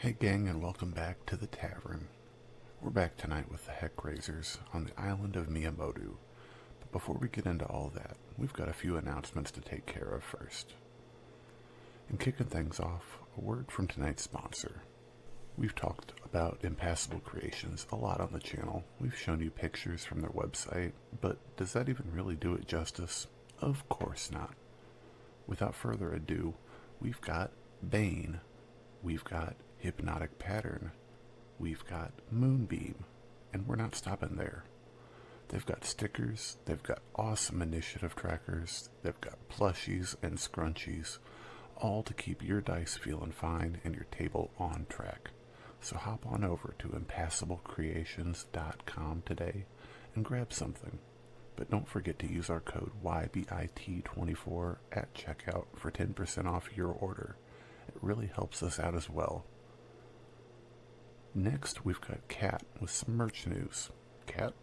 Hey gang, and welcome back to the Tavern. We're back tonight with the Heck Raisers on the island of Miyamoto. But before we get into all that, we've got a few announcements to take care of first. And kicking things off, a word from tonight's sponsor. We've talked about Impassable Creations a lot on the channel. We've shown you pictures from their website, but does that even really do it justice? Of course not. Without further ado, we've got Bane. We've got Hypnotic Pattern, we've got Moonbeam, and we're not stopping there. They've got stickers, they've got awesome initiative trackers, they've got plushies and scrunchies, all to keep your dice feeling fine and your table on track. So hop on over to impassablecreations.com today and grab something. But don't forget to use our code YBIT24 at checkout for 10% off your order. It really helps us out as well. Next, we've got Kat with some merch news. Kat?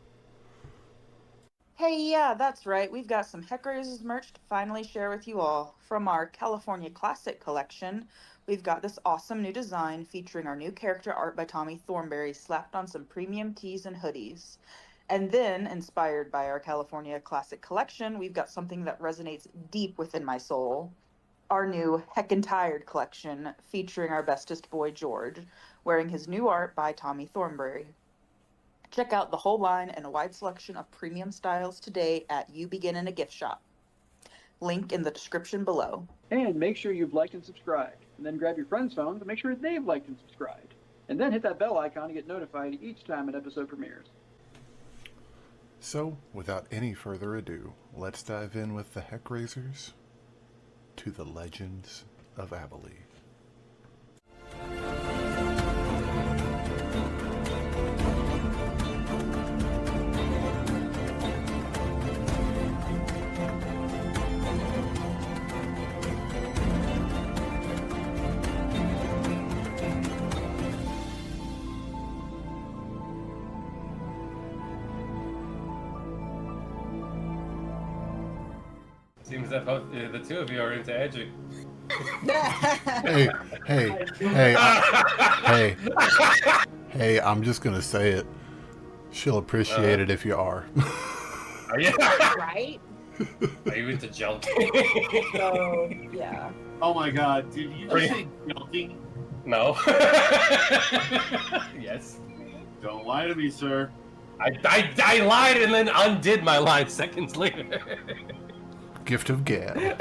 Hey, yeah, that's right. We've got some Heck Raisers merch to finally share with you all. From our California Classic collection, we've got this awesome new design featuring our new character art by Tommy Thornberry slapped on some premium tees and hoodies. And then, inspired by our California Classic collection, we've got something that resonates deep within my soul. Our new Heckin' Tired collection featuring our bestest boy George, wearing his new art by Tommy Thornberry. Check out the whole line and a wide selection of premium styles today at You Begin in a Gift Shop. Link in the description below. And make sure you've liked and subscribed. And then grab your friend's phone to make sure they've liked and subscribed. And then hit that bell icon to get notified each time an episode premieres. So, without any further ado, let's dive in with the Heck Raisers to the Legends of Abhaile. Seems that both the two of you are into edging. Hey, I'm just gonna say it. She'll appreciate it if you are. Are you? Right? Are you into jelking? So, yeah. Oh my god, did you just say guilty? No. Yes. Don't lie to me, sir. I lied and then undid my line seconds later. Gift of gab.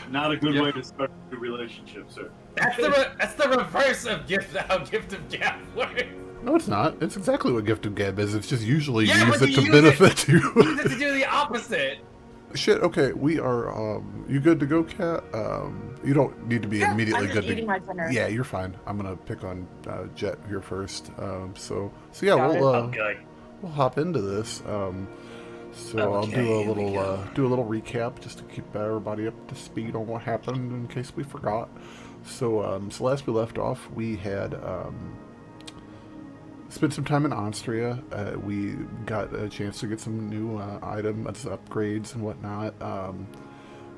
Not a good way to start a relationship, sir. That's the reverse of how gift of gab works. No, it's not. It's exactly what gift of gab is. It's just usually Yeah, use but it you to use benefit you. Use it to do the opposite. Shit, okay, we are, you good to go, Kat? You don't need to be immediately I'm good just eating my dinner. Yeah, you're fine. I'm gonna pick on, Jet here first. So yeah, Got it. we'll hop into this. I'll do a little recap just to keep everybody up to speed on what happened in case we forgot. So last we left off, we had, spent some time in Austria. We got a chance to get some new items, upgrades, and whatnot.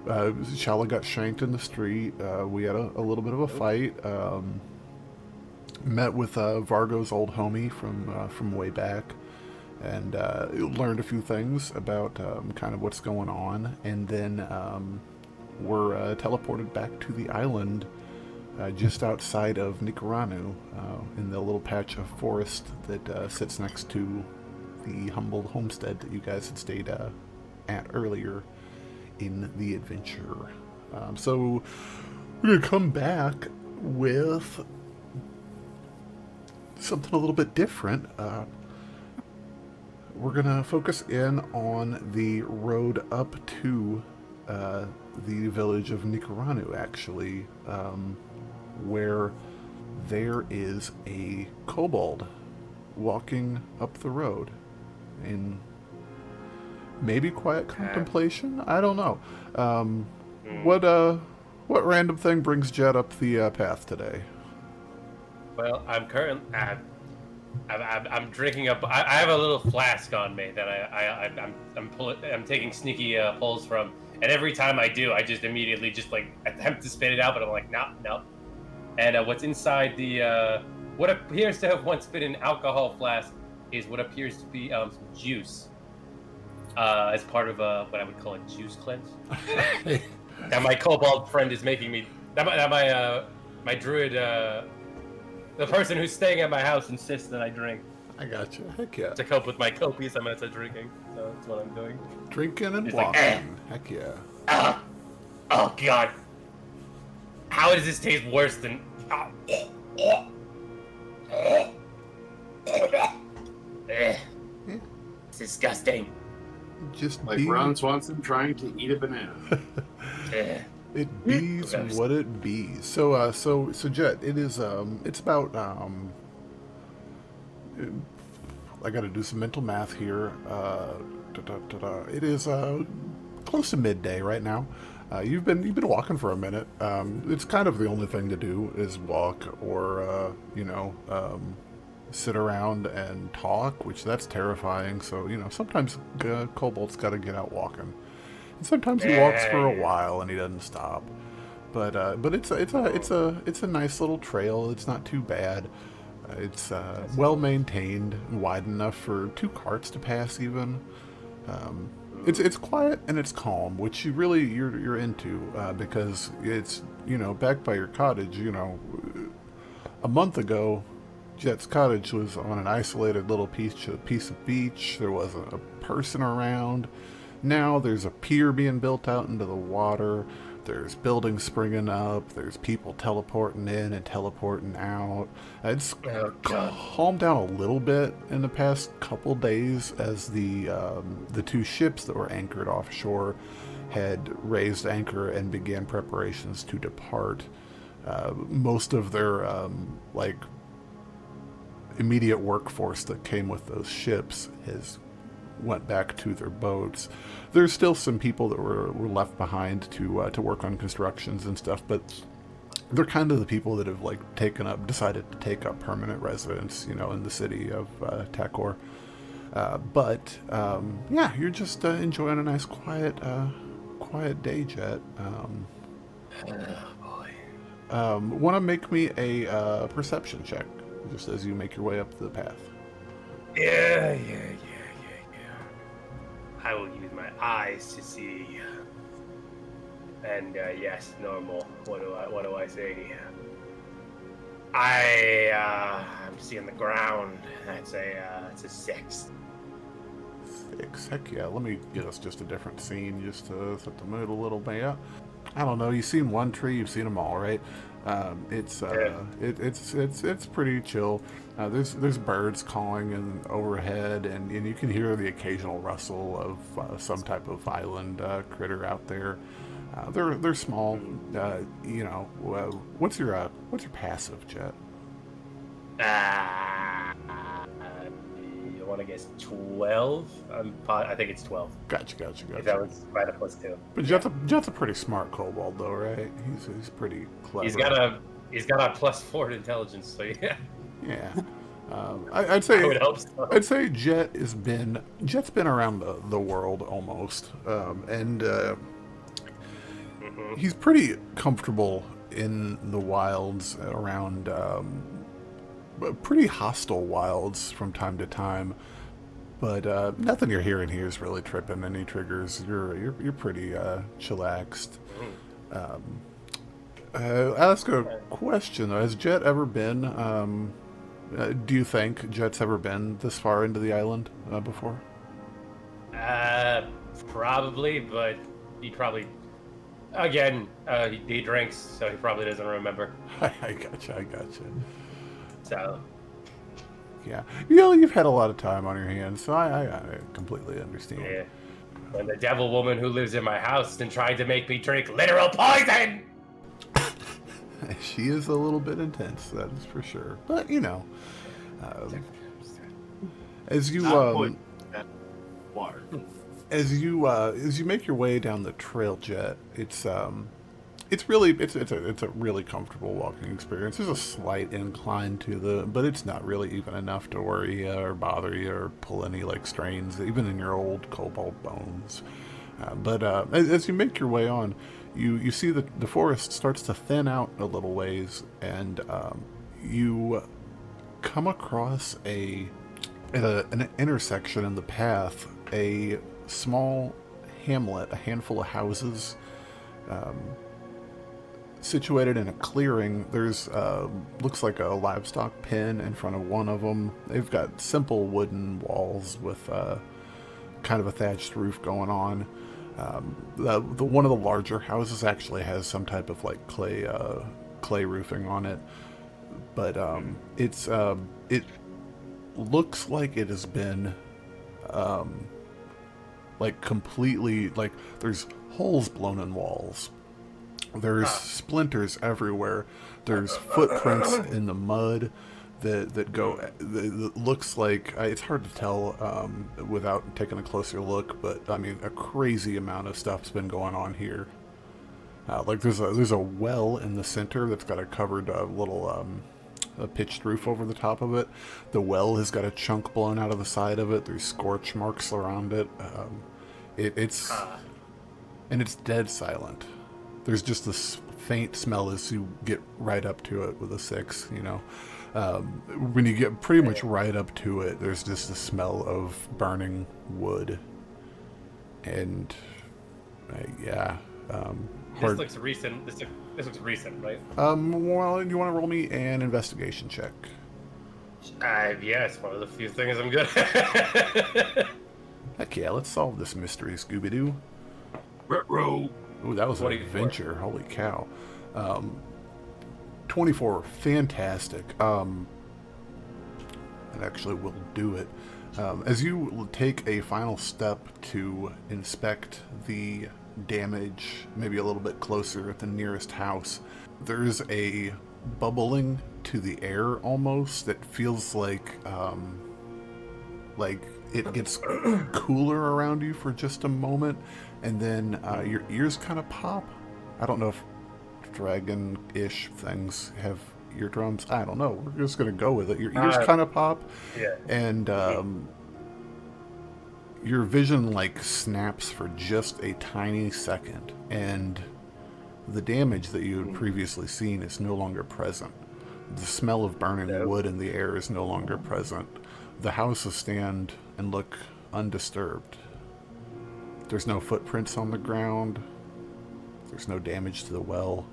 Shalla got shanked in the street. We had a little bit of a fight. Met with Vargo's old homie from way back, and learned a few things about kind of what's going on. And then we're teleported back to the island just outside of Nicaranu, in the little patch of forest that sits next to the humble homestead that you guys had stayed at earlier in the adventure. So we're going to come back with something a little bit different. We're going to focus in on the road up to the village of Nicaranu, actually, where there is a kobold walking up the road in maybe quiet contemplation. I don't know. What random thing brings Jet up the path today? Well, I'm drinking up. I have a little flask on me that I'm taking sneaky pulls from, and every time I do, I just immediately just like attempt to spit it out, but I'm like, no. And what's inside the what appears to have once been an alcohol flask is what appears to be some juice as part of what I would call a juice cleanse. That my kobold friend is making me. That my druid, the person who's staying at my house, insists that I drink. I got you. Heck yeah. To cope with my copious amounts of drinking. So that's what I'm doing. Drinking and It's walking. like, Heck yeah. Oh god. How does this taste worse than? It's disgusting. Just Like Ron Swanson trying to eat a banana. It bees what it bees. So Jet, it is it's about I got to do some mental math here. It is close to midday right now. You've been walking for a minute. It's kind of the only thing to do is walk or sit around and talk, which that's terrifying. So sometimes Kobold's got to get out walking. And sometimes he walks for a while and he doesn't stop. But it's a nice little trail. It's not too bad. It's well maintained, wide enough for 2 carts to pass even. It's quiet and it's calm, which you're into because it's back by your cottage. A month ago, Jet's cottage was on an isolated little piece of beach. There wasn't a person around. Now there's a pier being built out into the water. There's buildings springing up. There's people teleporting in and teleporting out. It's calmed down a little bit in the past couple days as the 2 ships that were anchored offshore had raised anchor and began preparations to depart. Most of their immediate workforce that came with those ships has went back to their boats. There's still some people that were left behind to work on constructions and stuff, but they're kind of the people that have decided to take up permanent residence, in the city of Takor. But you're just enjoying a nice quiet day, Jet. Oh boy. Want to make me a perception check, just as you make your way up the path. Yeah. I will use my eyes to see. And yes, normal. What do I say? I'm seeing the ground. It's a 6. 6. Heck yeah. Let me get us just a different scene just to set the mood a little bit. I don't know. You've seen one tree, you've seen them all, right? It's pretty chill. There's birds calling in overhead, and you can hear the occasional rustle of some type of island critter out there. They're small. What's your passive, Jet? You want to guess 12? I think it's 12. Gotcha. If that was right up +2. But Jet's a pretty smart kobold, though, right? He's pretty clever. He's got a +4 intelligence, so yeah. Yeah. I'd say I would hope so. I'd say Jet's been around the world almost, and he's pretty comfortable in the wilds around pretty hostile wilds from time to time. But nothing you're hearing here is really tripping any triggers. You're pretty chillaxed. I'll ask a question though. Has Jet ever been? Do you think Jet's ever been this far into the island before? Probably, but he probably. Again, he drinks, so he probably doesn't remember. I gotcha. So. Yeah, you've had a lot of time on your hands, so I completely understand. Yeah. And the devil woman who lives in my house and tried to make me drink literal poison. She is a little bit intense, that is for sure. But as you Water. as you make your way down the trail, Jet, it's a really comfortable walking experience. There's a slight incline but it's not really even enough to worry you or bother you or pull any strains, even in your old kobold bones. But as you make your way on, you see that the forest starts to thin out a little ways, and you come across at an intersection in the path, a small hamlet, a handful of houses, situated in a clearing. There's looks like a livestock pen in front of one of them. They've got simple wooden walls with kind of a thatched roof going on. The one of the larger houses actually has some type of like clay roofing on it, but it looks like it has been like completely, like there's holes blown in walls. There's splinters everywhere. There's footprints in the mud that go. That looks like, it's hard to tell without taking a closer look, but I mean a crazy amount of stuff's been going on here. Like there's a well in the center that's got a covered little a pitched roof over the top of it. The well has got a chunk blown out of the side of it. There's scorch marks around it. It's dead silent. There's just this faint smell as you get right up to it with a 6, you know. When you get pretty much right up to it, there's just the smell of burning wood. And, This looks recent. This looks recent, right? Well, you want to roll me an investigation check? Yeah, it's one of the few things I'm good at. Heck yeah, let's solve this mystery, Scooby-Doo. Retro. Ooh, that was an 24. adventure. Holy cow. 24, fantastic. And actually will do it. As you take a final step to inspect the damage, maybe a little bit closer at the nearest house, there's a bubbling to the air almost that feels like it gets cooler around you for just a moment, and then your ears kind of pop. I don't know if dragon-ish things have eardrums. I don't know. We're just going to go with it. Your ears kind of pop, and your vision like snaps for just a tiny second, and the damage that you had previously seen is no longer present. The smell of burning wood in the air is no longer present. The houses stand and look undisturbed. There's no footprints on the ground. There's no damage to the well.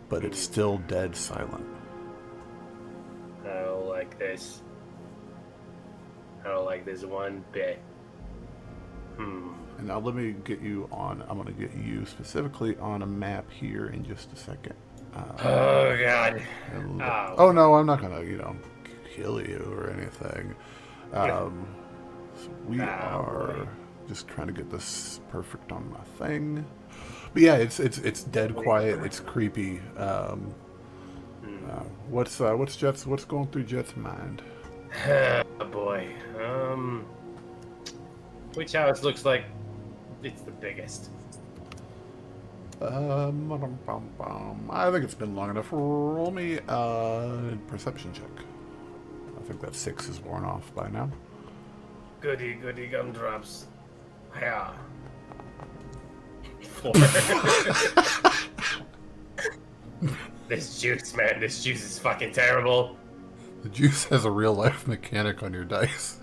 But it's still dead silent. I don't like this. I don't like this one bit. And now let me get you on, I'm going to get you specifically on a map here in just a second. Oh, God. Oh, no, I'm not going to, kill you or anything. So we are just trying to get this perfect on my thing. But yeah, it's dead quiet. It's creepy. What's going through Jet's mind? Oh, boy. Which house looks like it's the biggest? I think it's been long enough. Roll me a perception check. I think that 6 is worn off by now. Goody gumdrops. Yeah. 4. This juice, man. This juice is fucking terrible. The juice has a real life mechanic on your dice.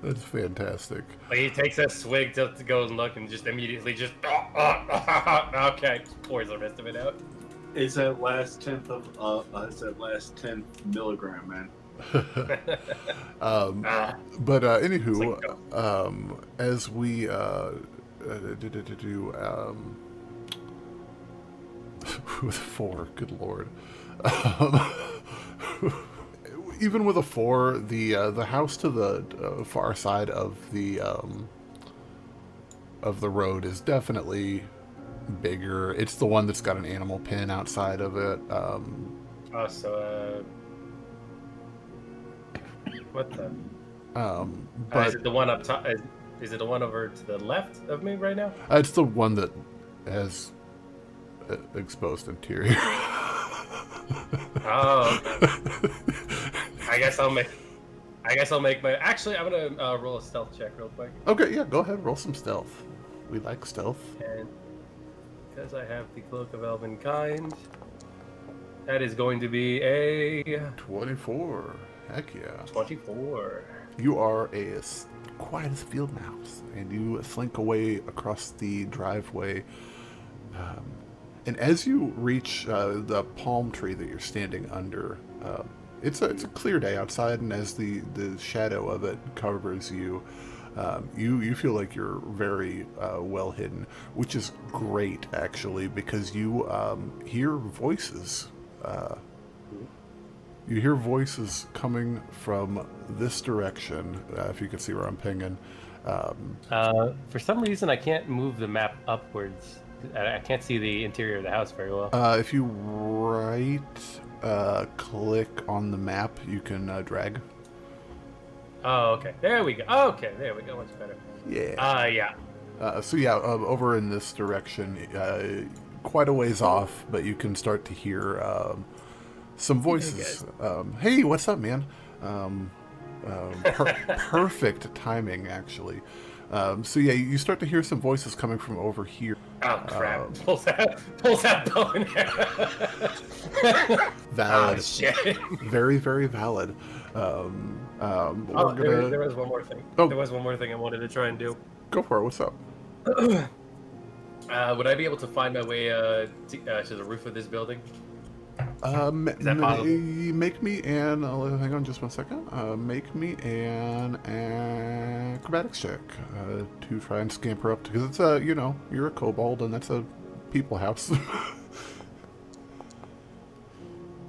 That's fantastic. Like he takes a swig to go and look and just immediately just okay, just pours the rest of it out. It's that last 10th of it's that last 10 milligram, man. But anywho, as we with 4, good lord. Even with a 4, the house to the far side of the road is definitely bigger. It's the one that's got an animal pen outside of it. What the? But is it the one up top? Is it the one over to the left of me right now? It's the one that has exposed interior. Oh. Okay. I guess I'll make my. Actually, I'm gonna roll a stealth check real quick. Okay, yeah, go ahead, roll some stealth. We like stealth. And because I have the Cloak of Elvenkind, that is going to be a 24. Heck yeah. 24. You are quiet as a field mouse, and you slink away across the driveway. And as you reach the palm tree that you're standing under, it's a clear day outside, and as the shadow of it covers you, you feel like you're very well hidden, which is great actually, because you hear voices. You hear voices coming from this direction. If you can see where I'm pinging. For some reason, I can't move the map upwards. I can't see the interior of the house very well. If you right click on the map, you can drag. Oh, okay. There we go. Okay, there we go. Much better. Yeah. Yeah. So yeah, over in this direction, quite a ways off, but you can start to hear some voices. Hey, what's up, man? Perfect timing, actually. So yeah, you start to hear some voices coming from over here. Oh crap! Pulls that bow and arrow. Valid. Oh, shit. Very, very valid. There was one more thing. Oh. There was one more thing I wanted to try and do. Go for it. What's up? Would I be able to find my way to the roof of this building? Is that possible? Make me an. Hang on, just 1 second. Make me an acrobatics check to try and scamper up, because it's you're a kobold and that's a people house.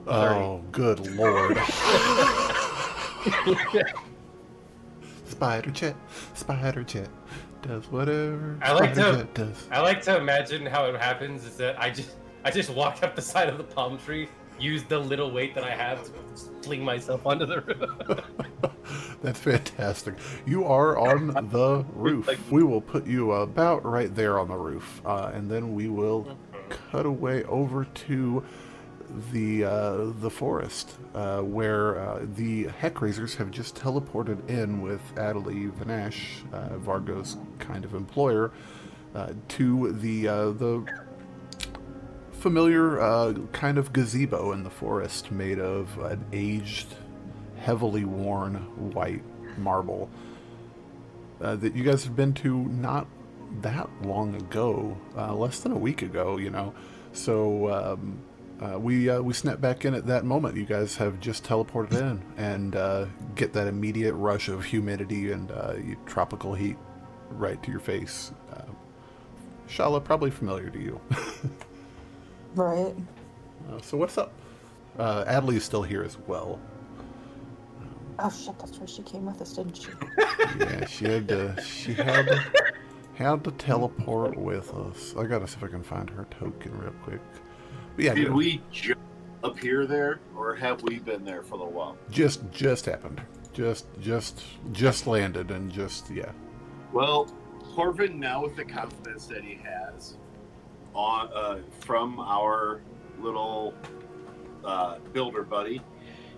Oh, good lord! Spider jet does whatever. I like Spider to. Jet does. I like to imagine how it happens. Is that I just walk up the side of the palm tree, use the little weight that I have to fling myself onto the roof. That's fantastic. You are on the roof. We will put you about right there on the roof, and then we will cut away over to the forest, where the Heckraisers have just teleported in with Abhaile Vanash, Vargo's kind of employer, to the familiar kind of gazebo in the forest made of an aged, heavily worn white marble that you guys have been to not that long ago, less than a week ago, So we snap back in at that moment. You guys have just teleported in and get that immediate rush of humidity and tropical heat right to your face. Shalla, probably familiar to you. Right. So what's up? Abhaile is still here as well. Oh shit, that's where she came with us, didn't she? Yeah, she had to teleport with us. I gotta see if I can find her token real quick. But yeah, Did we just appear there, or have we been there for a little while? just happened. Just landed and just yeah. Well, Corvin, now with the confidence that he has on from our little builder buddy,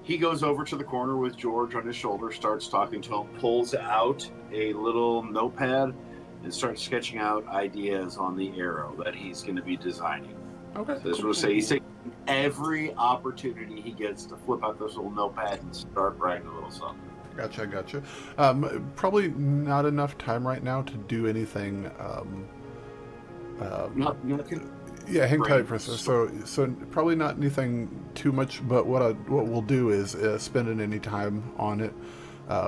he goes over to the corner with George on his shoulder, starts talking to him, pulls out a little notepad, and starts sketching out ideas on the arrow that he's going to be designing. Okay. So this will say he's taking every opportunity he gets to flip out this little notepad and start writing a little something. Gotcha. Probably not enough time right now to do anything. Nothing. Yeah, hang tight for a second. So probably not anything too much. But what we'll do is spending any time on it,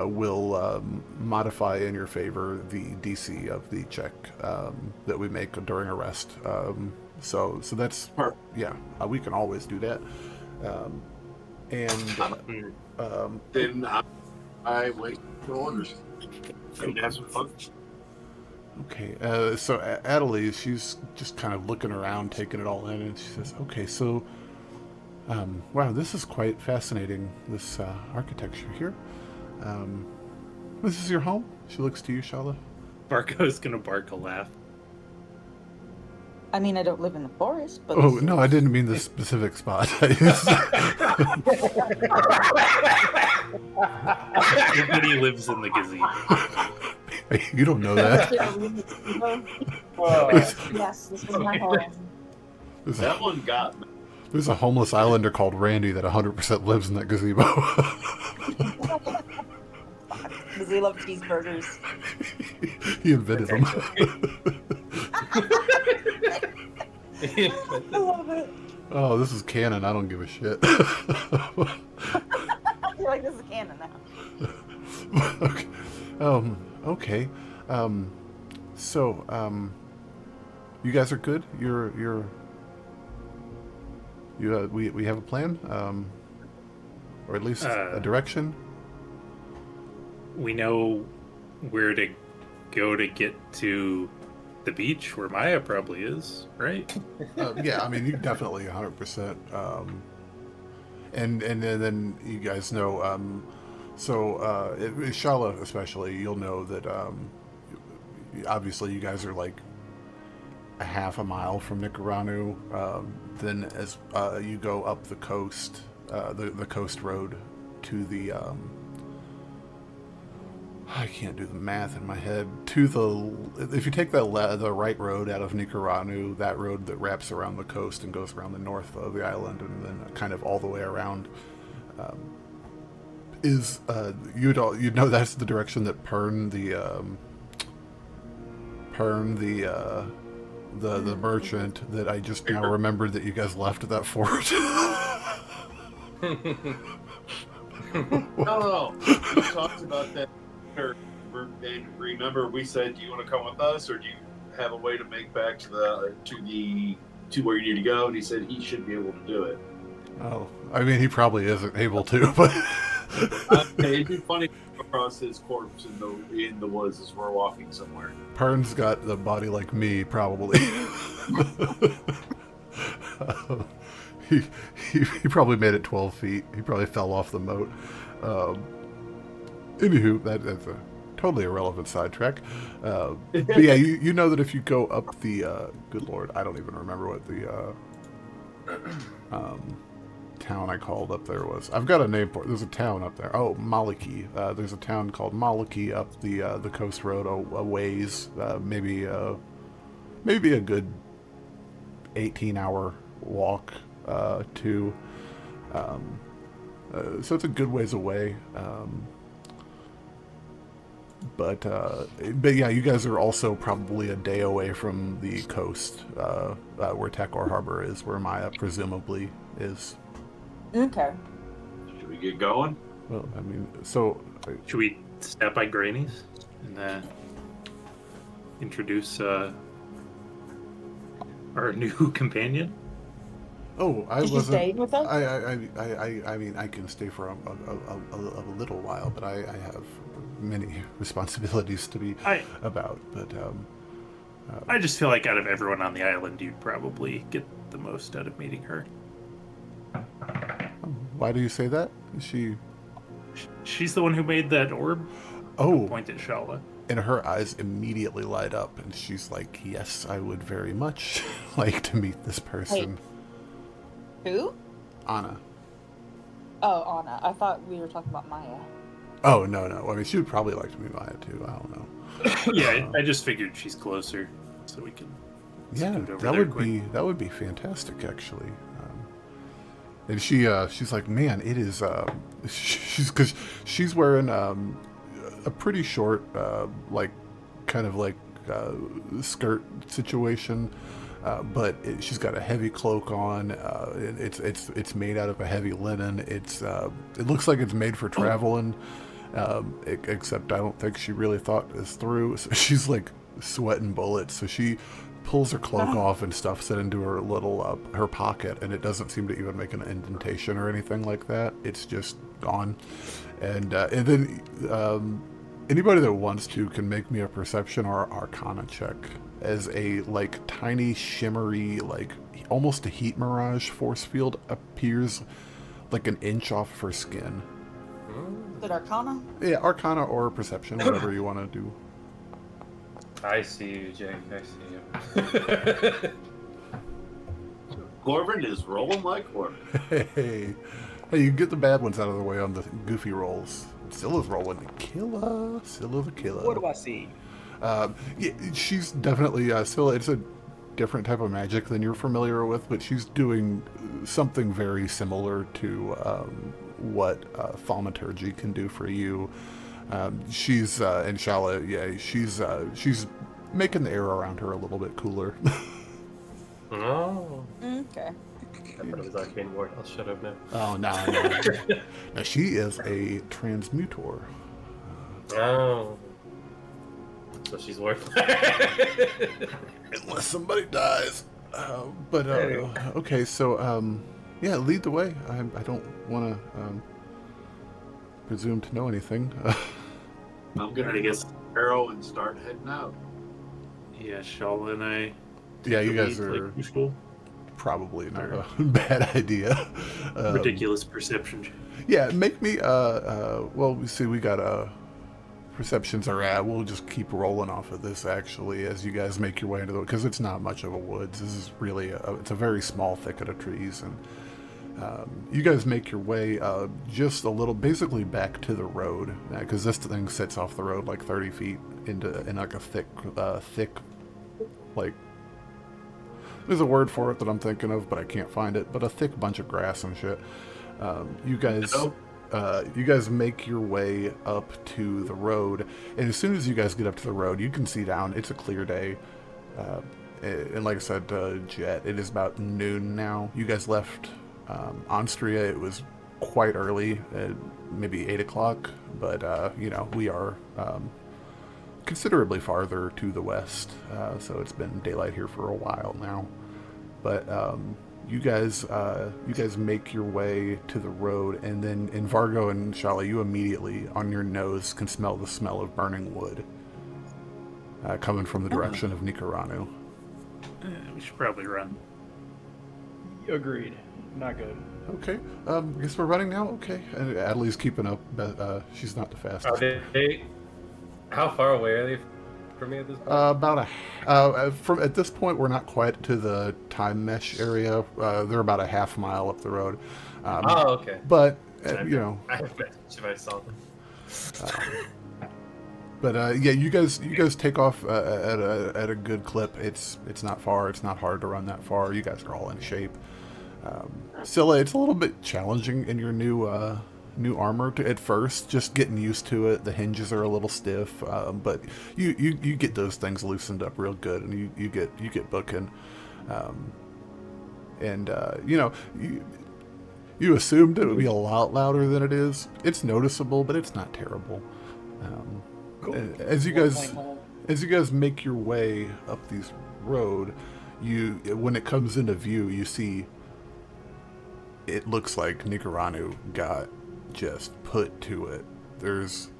will modify in your favor the DC of the check that we make during a rest. So that's yeah. We can always do that. Then I wait for orders. And have some fun. Okay, so Abhaile, she's just kind of looking around, taking it all in, and she says, okay, so, wow, this is quite fascinating, this architecture here. This is your home? She looks to you, Shalla. Barco's gonna bark a laugh. I mean, I don't live in the forest, but... Oh, no, I didn't mean the specific spot. Everybody lives in the gazebo. Hey, you don't know that. Yes, this is my home. That one got me. There's a homeless islander called Randy that 100% lives in that gazebo. Does he love cheeseburgers? He invented them. I love it. Oh, this is canon. I don't give a shit. I feel like this is canon now. Okay. Okay. So, you guys are good? We have a plan? Or at least a direction? We know where to go to get to the beach where Maya probably is, right? Yeah, I mean, you definitely 100%. And then you guys know, Shalla especially, you'll know that, obviously you guys are like a half a mile from Nicaranu. Then as you go up the coast, the coast road to the, I can't do the math in my head. If you take the right road out of Nicaranu, that road that wraps around the coast and goes around the north of the island, and then kind of all the way around, you'd know that's the direction that Pern the merchant that I just now remembered that you guys left at that fort. No. We talked about that. And remember, we said, "Do you want to come with us, or do you have a way to make back to where you need to go?" And he said he should be able to do it. Oh, I mean, he probably isn't able to, but It'd be funny to come across his corpse in the woods as we're walking somewhere. Pern's got the body like me, probably. He probably made it 12 feet. He probably fell off the moat. Anywho, that's a totally irrelevant sidetrack. But yeah, you know that if you go up the good lord, I don't even remember what the town I called up there was. I've got a name for it. There's a town up there. Oh, Maliki. There's a town called Maliki up the coast road a ways. Maybe a good 18-hour walk to. So it's a good ways away. But yeah, you guys are also probably a day away from the coast, where Tekor Harbor is, where Maya presumably is. Okay. Should we get going? Well, I mean, so... Should we stop by Granny's and introduce our new companion? Oh, I Did wasn't... you stay with us? I mean, I can stay for a little while, but I have many responsibilities to be about. But I just feel like out of everyone on the island, you'd probably get the most out of meeting her. Why do you say that? She's the one who made that orb. Oh, Point at Shalla. And her eyes immediately light up, and she's like, "Yes, I would very much like to meet this person." Wait. Who? Anna. Oh, Anna. I thought we were talking about Maya. Oh, no. I mean, she would probably like to meet Maya too. I don't know. Yeah, I just figured she's closer, so we can. Yeah, that would be fantastic, actually. And she's like, man, it is. She's wearing a pretty short, skirt situation, but she's got a heavy cloak on. It's made out of a heavy linen. It looks like it's made for traveling, except I don't think she really thought this through. So she's like sweating bullets. So she pulls her cloak off and stuffs it into her little her pocket, and it doesn't seem to even make an indentation or anything like that. It's just gone. And then anybody that wants to can make me a perception or arcana check as a tiny shimmery, almost a heat mirage force field appears like an inch off of her skin. Is it Arcana? Yeah, arcana or perception, whatever you want to do. I see you, Jake. I see you. Corvin is rolling like Corvin. Hey, you get the bad ones out of the way on the goofy rolls. Scylla's rolling the killer. Scylla the killer. What do I see? Yeah, she's definitely Scylla. It's a different type of magic than you're familiar with, but she's doing something very similar to what thaumaturgy can do for you. She's and Shalla, yeah, she's making the air around her a little bit cooler. Oh. Okay. I thought it was arcane ward. I'll shut up now. Oh no, no, she is a transmutor. Oh. So she's worthless. Unless somebody dies. Okay, so yeah, lead the way. I don't want to presume to know anything. I'm gonna get arrow and start heading out. Yeah, Shalla and I. Yeah, you guys lead, are like usual. probably not a bad idea. Ridiculous perception. Yeah, make me. Well, we see we got perceptions are at. We'll just keep rolling off of this actually as you guys make your way into the, because it's not much of a woods. This is really it's a very small thicket of trees, and you guys make your way just a little, basically back to the road, because this thing sits off the road like 30 feet in like a thick, like, there's a word for it that I'm thinking of, but I can't find it. But a thick bunch of grass and shit. You guys make your way up to the road, and as soon as you guys get up to the road, you can see down. It's a clear day, and like I said, Jet, it is about noon now. You guys left Onstria. It was quite early, maybe 8 o'clock, but you know, we are considerably farther to the west, so it's been daylight here for a while now. But you guys make your way to the road, and then in Vargo and Shalla, you immediately on your nose can smell the smell of burning wood coming from the direction of Nicaranu. We should probably run. Agreed. Not good. Okay, I guess we're running now. Okay, and Adelie's keeping up, but she's not the fastest. Are they? How far away are they from me at this point? From at this point, we're not quite to the time mesh area. They're about a half mile up the road. Oh, okay. But you know, I bet if I saw them. But yeah, you guys take off at a good clip. It's not far. It's not hard to run that far. You guys are all in shape. Scylla, it's a little bit challenging in your new armor at first. Just getting used to it. The hinges are a little stiff, but you get those things loosened up real good, and you get booking. You know, you assumed it would be a lot louder than it is. It's noticeable, but it's not terrible. Cool. As you guys make your way up these road, when it comes into view, you see it looks like Nicaranu got just put to it. There's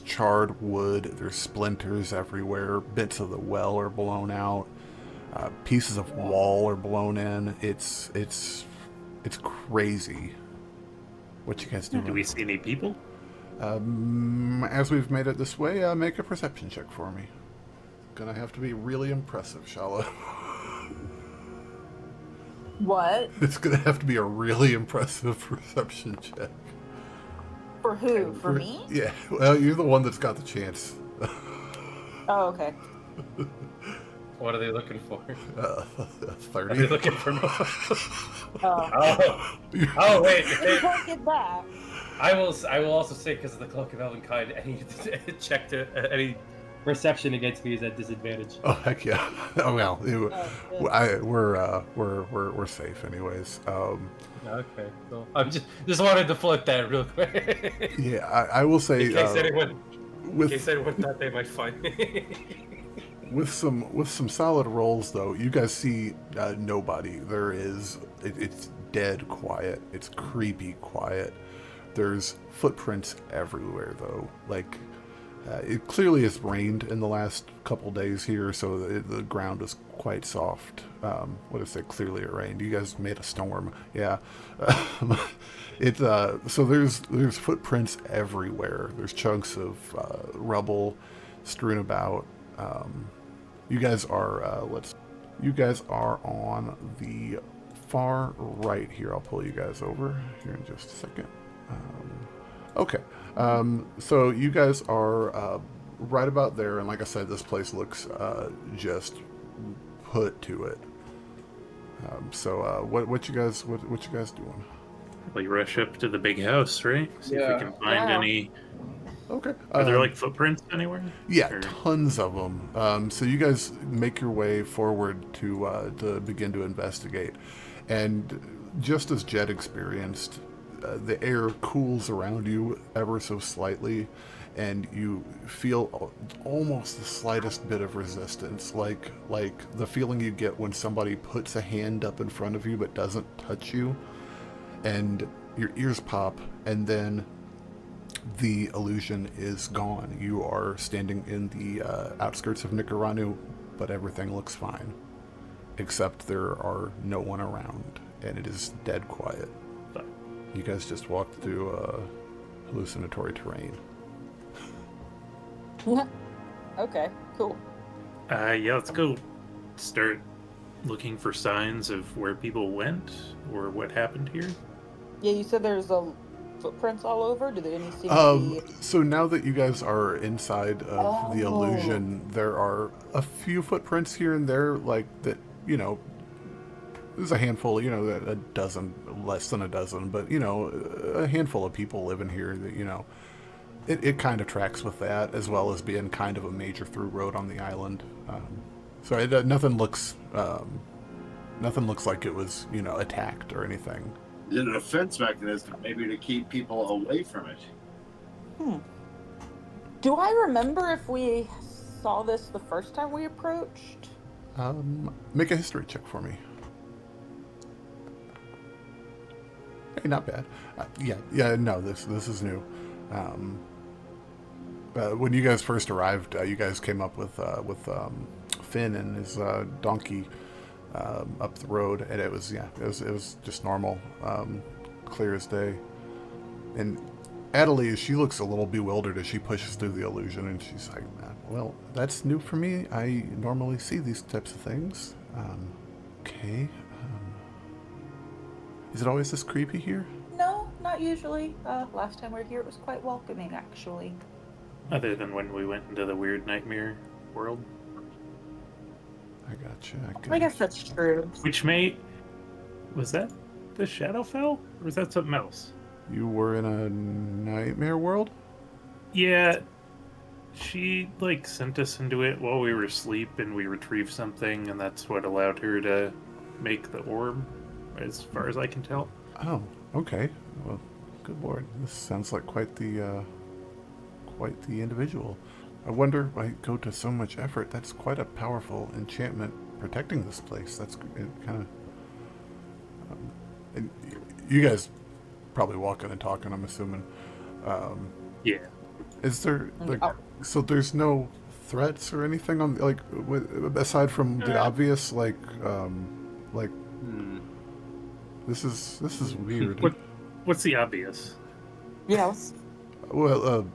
charred wood, there's splinters everywhere, bits of the well are blown out, pieces of wall are blown in. It's crazy. What you guys doing? Do we see any people? As we've made it this way, make a perception check for me. Gonna have to be really impressive, Shalla. What? It's gonna have to be a really impressive perception check. For who? For me? Yeah, well, you're the one that's got the chance. Oh, okay. What are they looking for? 30. Are they looking for me? Oh. Oh wait. You don't get that. I will also say, because of the cloak of Elvenkind, any check to any reception against me is at disadvantage. Oh heck yeah! Oh well, we're safe anyways. Okay, cool. I'm just wanted to float that real quick. Yeah, I will say. In case anyone thought they might find me. With some solid rolls though, you guys see nobody. It's dead quiet. It's creepy quiet. There's footprints everywhere though. Like it clearly has rained in the last couple days here, so the ground is quite soft. What is it? Clearly it rained. You guys made a storm. Yeah. So there's footprints everywhere. There's chunks of rubble strewn about. You guys are on the far right here. I'll pull you guys over here in just a second. Okay. So you guys are right about there, and like I said, this place looks just put to it. What you guys doing? We rush up to the big house, right? See if Yeah. we can find Yeah. any. Okay. Are there like footprints anywhere? Yeah, Or- tons of them. So you guys make your way forward to begin to investigate, and just as Jed experienced, the air cools around you ever so slightly, and you feel almost the slightest bit of resistance, like the feeling you get when somebody puts a hand up in front of you but doesn't touch you, and your ears pop, and then the illusion is gone. You are standing in the outskirts of Nicaranu, but everything looks fine. Except there are no one around, and it is dead quiet. But You guys just walked through hallucinatory terrain. Okay, cool. yeah, let's go start looking for signs of where people went or what happened here. Yeah, you said there's footprints all over. Do they any seem to be? So now that you guys are inside of the Oh. illusion, there are a few footprints here and there, like that, there's a handful, a dozen, less than a dozen, but, a handful of people living here that, it kind of tracks with that, as well as being kind of a major through road on the island. Nothing looks like it was, attacked or anything. Is it a defense mechanism, maybe to keep people away from it? Do I remember if we saw this the first time we approached? Make a history check for me. Hey, not bad. No, this is new. When you guys first arrived, you guys came up with Finn and his donkey up the road, and it was just normal, clear as day. And Adelaide, she looks a little bewildered as she pushes through the illusion, and she's like, "Well, that's new for me. I normally see these types of things." Okay. Is it always this creepy here? No, not usually. Last time we were here, it was quite welcoming, actually. Other than when we went into the weird nightmare world. I gotcha. I guess that's true. Which was that the Shadowfell? Or was that something else? You were in a nightmare world? Yeah. She sent us into it while we were asleep, and we retrieved something, and that's what allowed her to make the orb, as far as I can tell. Oh, okay. Well, good lord. This sounds like quite the individual. I wonder why you go to so much effort. That's quite a powerful enchantment protecting this place. That's kind of... and you guys probably walking and talking, I'm assuming. Yeah. Is there, so there's no threats or anything on, aside from the obvious, this is weird. What's the obvious? Yes. Well,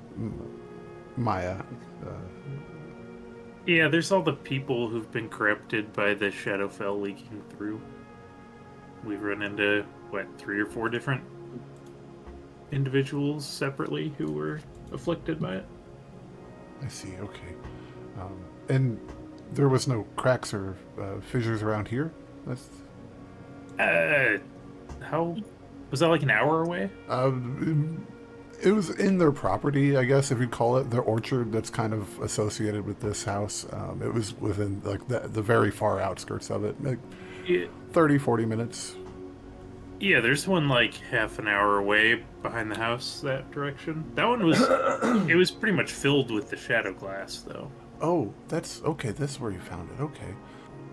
Maya. Yeah, there's all the people who've been corrupted by the Shadowfell leaking through. We've run into, 3 or 4 different individuals separately who were afflicted by it. I see, okay. And there was no cracks or fissures around here? How... Was that an hour away? It was in their property, I guess, if you'd call it, the orchard that's kind of associated with this house. It was within, the very far outskirts of it. 30, 40 minutes. Yeah, there's one half an hour away behind the house that direction. That one was... it was pretty much filled with the shadow glass, though. Oh, that's... Okay, that's where you found it. Okay.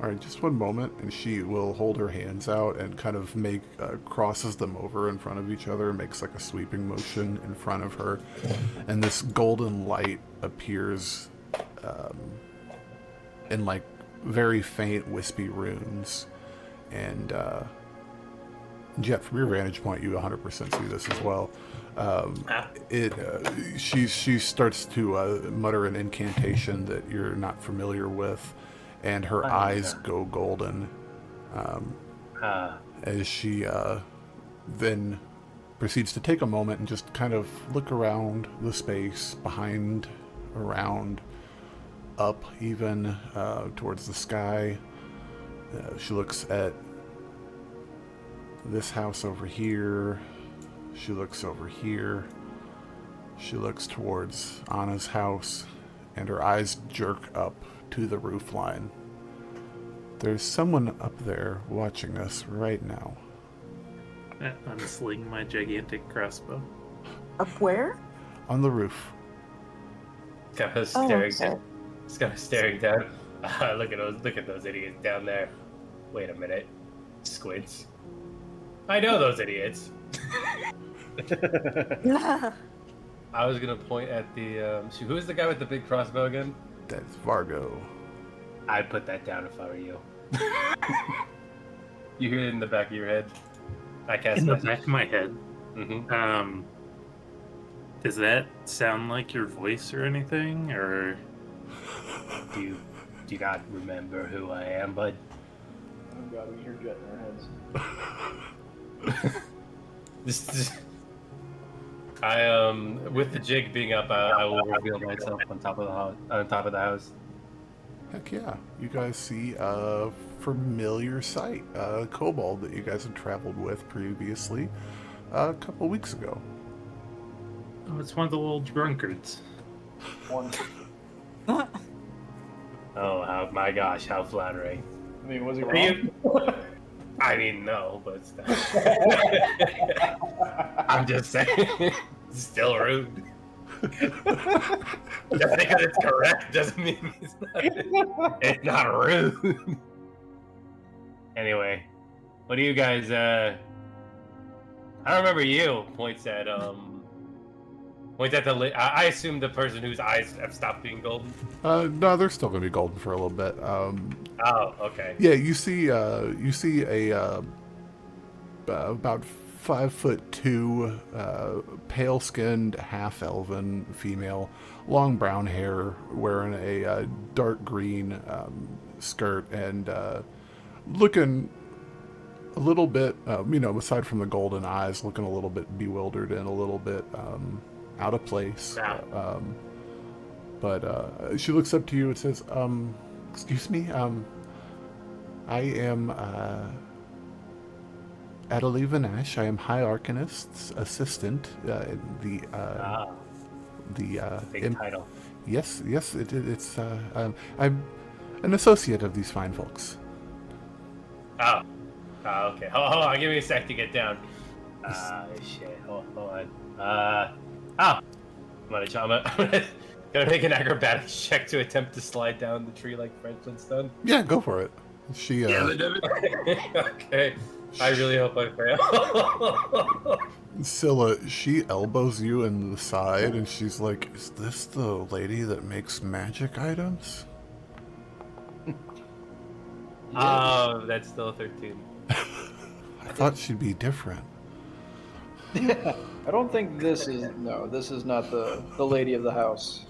All right, just one moment, and she will hold her hands out and kind of make crosses them over in front of each other, makes a sweeping motion in front of her, and this golden light appears in very faint, wispy runes. And Jet, from your vantage point, you 100% see this as well. She starts to mutter an incantation that you're not familiar with. And her eyes go golden as she then proceeds to take a moment and just kind of look around the space, behind, around, up even, towards the sky. She looks at this house over here. She looks over here. She looks towards Anna's house, and her eyes jerk up to the roof line. There's someone up there watching us right now. Unsling my gigantic crossbow. Up where? On the roof. Kind of staring down. Just kind of staring down. Look at those idiots down there. Wait a minute. Squints. I know those idiots. I was gonna point at the. Who's the guy with the big crossbow again? That's Vargo. I'd put that down if I were you. You hear it in the back of your head. I cast In the message. back of my head. Mm-hmm. Does that sound like your voice or anything, or Do you not remember who I am, bud? Oh god, we hear jet in our heads. With the jig being up, I will reveal myself on top of the house. Heck yeah. You guys see a familiar sight. A kobold that you guys had traveled with previously a couple weeks ago. oh, it's one of the little drunkards? One. Oh, my gosh, how flattering. I mean, was he Are you- wrong? I mean, no, but I'm just saying, it's still rude. Just because it's correct doesn't mean it's not rude. Anyway, what do you guys? I don't remember you. Points at the. I assume the person whose eyes have stopped being golden. No, they're still going to be golden for a little bit. Oh, okay. Yeah, you see a about 5'2", pale-skinned, half-elven female, long brown hair, wearing a dark green skirt, and looking a little bit, aside from the golden eyes, looking a little bit bewildered and a little bit out of place. But she looks up to you and says, "Excuse me, I am Abhaile Vanash. I am High Arcanist's assistant. Big title. Yes, it's. I'm an associate of these fine folks." Oh, okay. Hold on, give me a sec to get down. Shit. Hold on. I'm gonna make an acrobatics check to attempt to slide down the tree like Fred Flintstone. Yeah, go for it. She. Okay. I really hope I fail. Scylla, she elbows you in the side, and she's like, "Is this the lady that makes magic items?" Oh, that's still a 13. I thought she'd be different. I don't think this is not the lady of the house.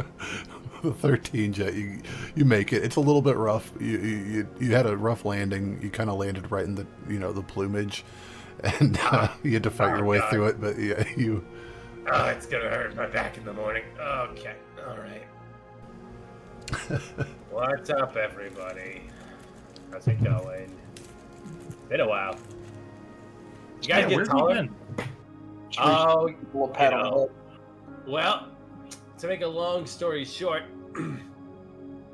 The 13, Jet, you make it. It's a little bit rough. You had a rough landing. You kind of landed right in the the plumage, and you had to fight your way through it. But yeah, you. Oh, it's gonna hurt my back in the morning. Okay, all right. What's up, everybody? How's it going? Been a while. You guys get taller? Oh, Little pat on the head. well, to make a long story short,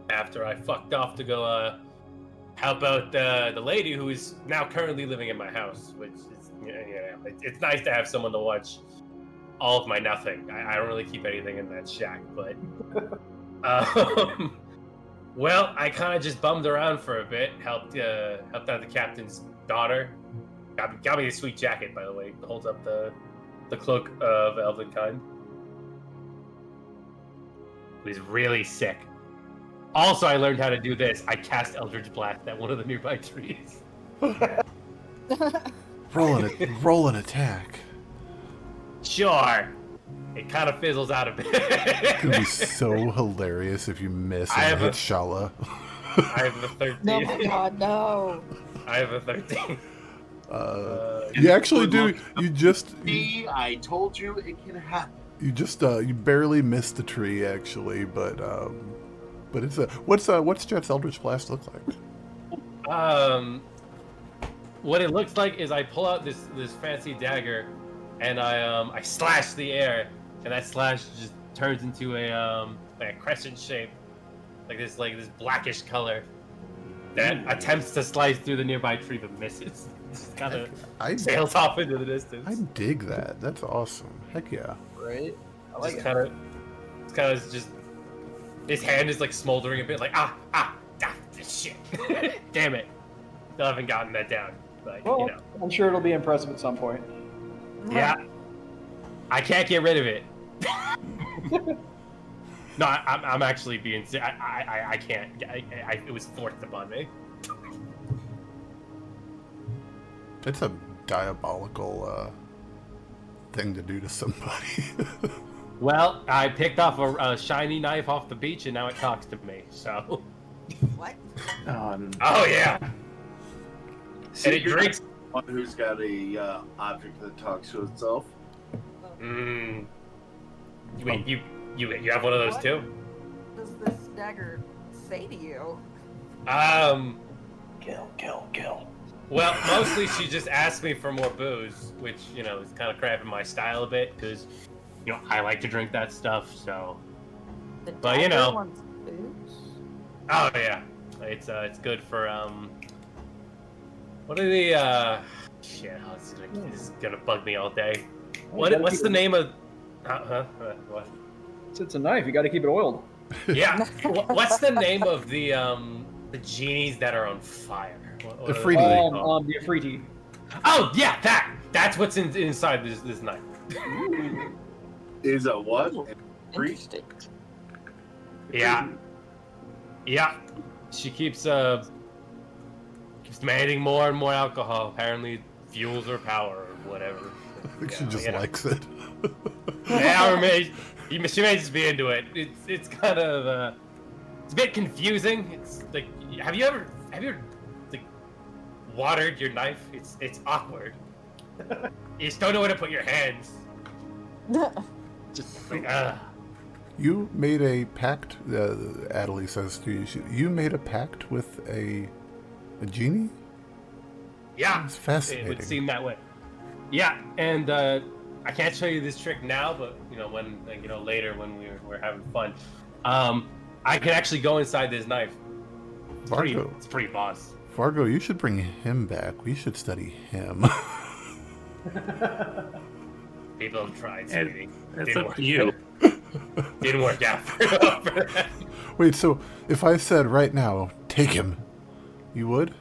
after I fucked off to go help out the lady who is now currently living in my house, which is, it's nice to have someone to watch all of my nothing. I don't really keep anything in that shack, but well, I kind of just bummed around for a bit, helped out the captain's daughter. Got me a sweet jacket, by the way. It holds up the cloak of elven kind. He was really sick. Also, I learned how to do this. I cast Eldritch Blast at one of the nearby trees. Roll an attack. Sure. It kind of fizzles out a bit. It could be so hilarious if you miss and hit Shalla. I have a 13. No, my God, no. I have a 13. You actually do. You just. See, I told you it can happen. You just. You barely missed the tree, actually, but it's a. What's Jet's Eldritch Blast look like? What it looks like is I pull out this fancy dagger, and I slash the air, and that slash just turns into a crescent shape, like this blackish color that attempts to slice through the nearby tree but misses. Just kind of sails off into the distance. I dig that. That's awesome. Heck yeah. Right? I like It's it. kind of just his hand is like smoldering a bit, like shit. Damn it! Still haven't gotten that down. Like, Well, you know. I'm sure it'll be impressive at some point. Yeah. I can't get rid of it. No, I'm actually being. I can't. It was forced upon me. It's a diabolical thing to do to somebody. Well, I picked off a shiny knife off the beach, and now it talks to me. So. What? Oh yeah. And it drinks. One who's got a object that talks to itself. Wait, you have one of those What? too? What does this dagger say to you? Kill. Well, mostly she just asked me for more booze, which, you know, is kind of crapping my style a bit, because, you know, I like to drink that stuff, so. The But, you dagger know. wants booze? Oh, yeah. It's good for, what are the, shit, this is gonna bug me all day. What's the name of, what? It's a knife. You got to keep it oiled. Yeah, what's the name of the genies that are on fire? What The are Freedy. they called? The Afriti. Oh, yeah, that's what's inside this knife. Is a what? Interesting. Yeah. She keeps demanding more and more alcohol. Apparently, fuels her power or whatever. I think she just likes it. Yeah, she may just be into it. It's kind of it's a bit confusing. It's like, have you ever like watered your knife? It's awkward. You just don't know where to put your hands. Just like You made a pact, Adelaide says to you. You made a pact with a genie? yeah, It's fascinating. it would seem that way. Yeah, and I can't show you this trick now, but you know later when we're having fun, I can actually go inside this knife. It's pretty boss. Fargo, you should bring him back. We should study him. People have tried, And sweetie. It's Didn't up work. to you. Didn't work out for that. Wait, so if I said right now, take him, you would?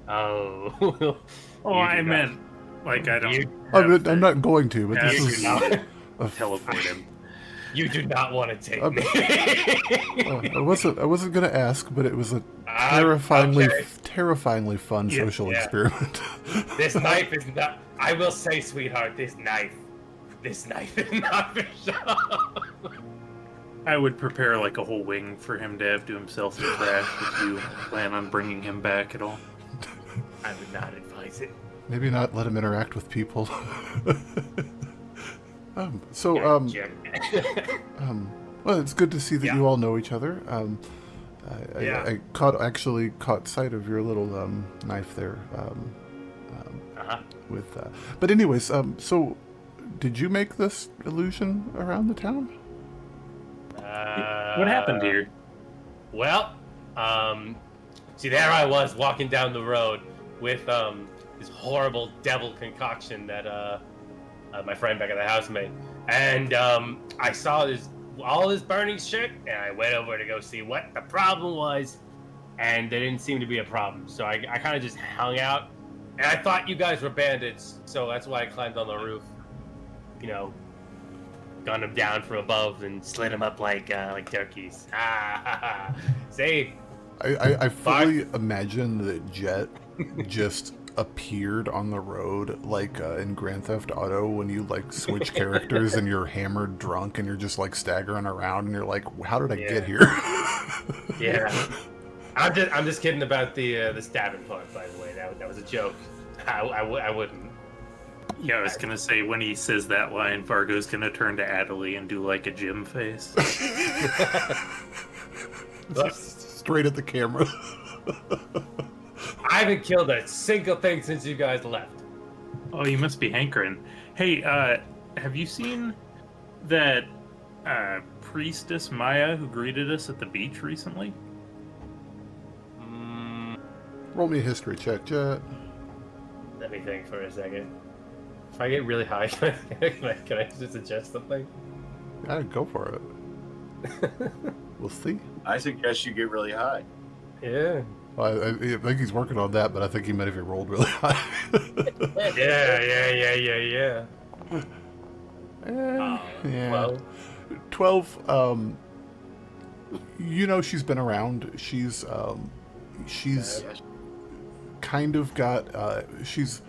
Oh. I meant, like, I don't. You- I'm not going to, but Yeah, this You is do not. a teleport him. You do not want to take Um, me. I wasn't gonna ask, but it was a terrifyingly okay. terrifyingly fun Yeah, social yeah. experiment. This knife is not. I will say, sweetheart, this knife is not for sure. I would prepare like a whole wing for him to have to himself in trash if you plan on bringing him back at all. I would not advise it. Maybe not let him interact with people. Jim. Well, it's good to see that Yeah. you all know each other. Yeah. I actually caught sight of your little knife there. Uh-huh. But anyways, so did you make this illusion around the town? What happened here? Well, see, there I was walking down the road with this horrible devil concoction that my friend back at the house made, and I saw all this burning shit, and I went over to go see what the problem was, and there didn't seem to be a problem, so I kind of just hung out, and I thought you guys were bandits, so that's why I climbed on the roof, you know, gunned them down from above and slid them up like turkeys. See? I fully imagine that Jet just appeared on the road like in Grand Theft Auto when you like switch characters and you're hammered drunk and you're just like staggering around and you're like, how did I get here? Yeah. I'm just kidding about the stabbing part, by the way. That was a joke. I wouldn't. Yeah, I was gonna say, when he says that line, Vargo's gonna turn to Adelie and do like a Jim face. Straight at the camera. I haven't killed a single thing since you guys left. Oh, you must be hankering. Hey, have you seen that priestess Maya who greeted us at the beach recently? Roll me a history check, Jet. Let me think for a second. If I get really high, can I just suggest something? Yeah, go for it. We'll see. I suggest you get really high. Yeah. I think he's working on that, but I think he might have rolled really high. Yeah. Yeah. Well, 12. You know, she's been around. She's kind of got. She's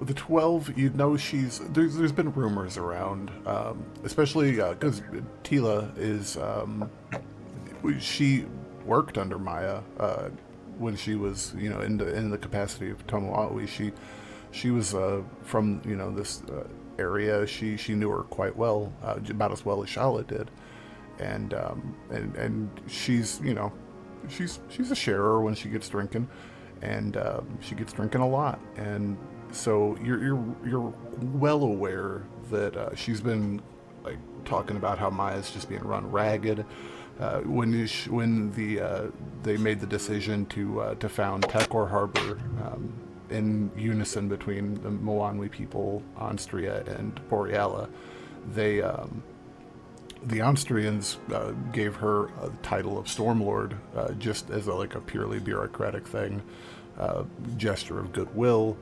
the 12. You know, there's been rumors around, especially because Tila is. She worked under Maya when she was, in the capacity of Tomoawi. She was from this area. She knew her quite well, about as well as Shalla did, and she's she's a sharer when she gets drinking, and she gets drinking a lot, and so you're well aware that she's been like talking about how Maya's just being run ragged. When they made the decision to found Tekor Harbor in unison between the Moanwi people, Anstria and Boreala, the Anstrians gave her a title of Stormlord just as a purely bureaucratic thing, gesture of goodwill.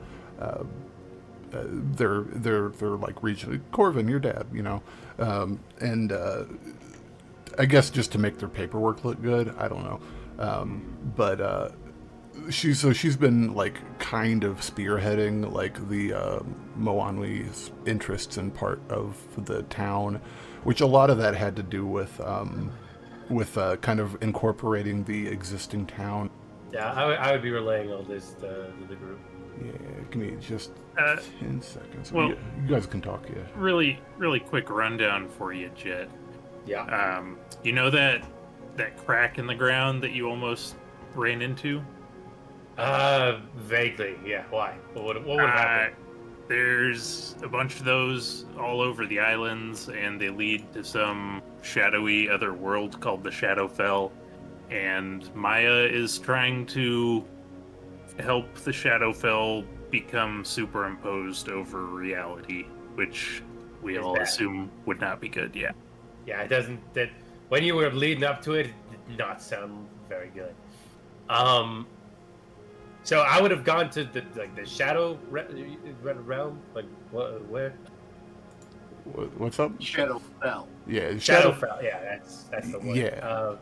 They're like regionally Corvin, your dad, and I guess just to make their paperwork look good. I don't know, but she's been kind of spearheading the Moanwi's interests in part of the town, which a lot of that had to do with kind of incorporating the existing town. Yeah, I would be relaying all this to the group. Yeah, give me just 10 seconds. Well, you guys can talk, yeah. Really quick rundown for you, Jet. Yeah. You know that crack in the ground that you almost ran into? Vaguely, yeah. Why? What would happen? There's a bunch of those all over the islands, and they lead to some shadowy other world called the Shadowfell. And Maya is trying to help the Shadowfell become superimposed over reality, which we all assume would not be good. Yeah. Yeah, it doesn't. That when you were leading up to it, it did not sound very good. So I would have gone to the Shadow realm. Where? What's up? Shadowfell. Yeah, Shadowfell. Yeah, that's the one. Yeah.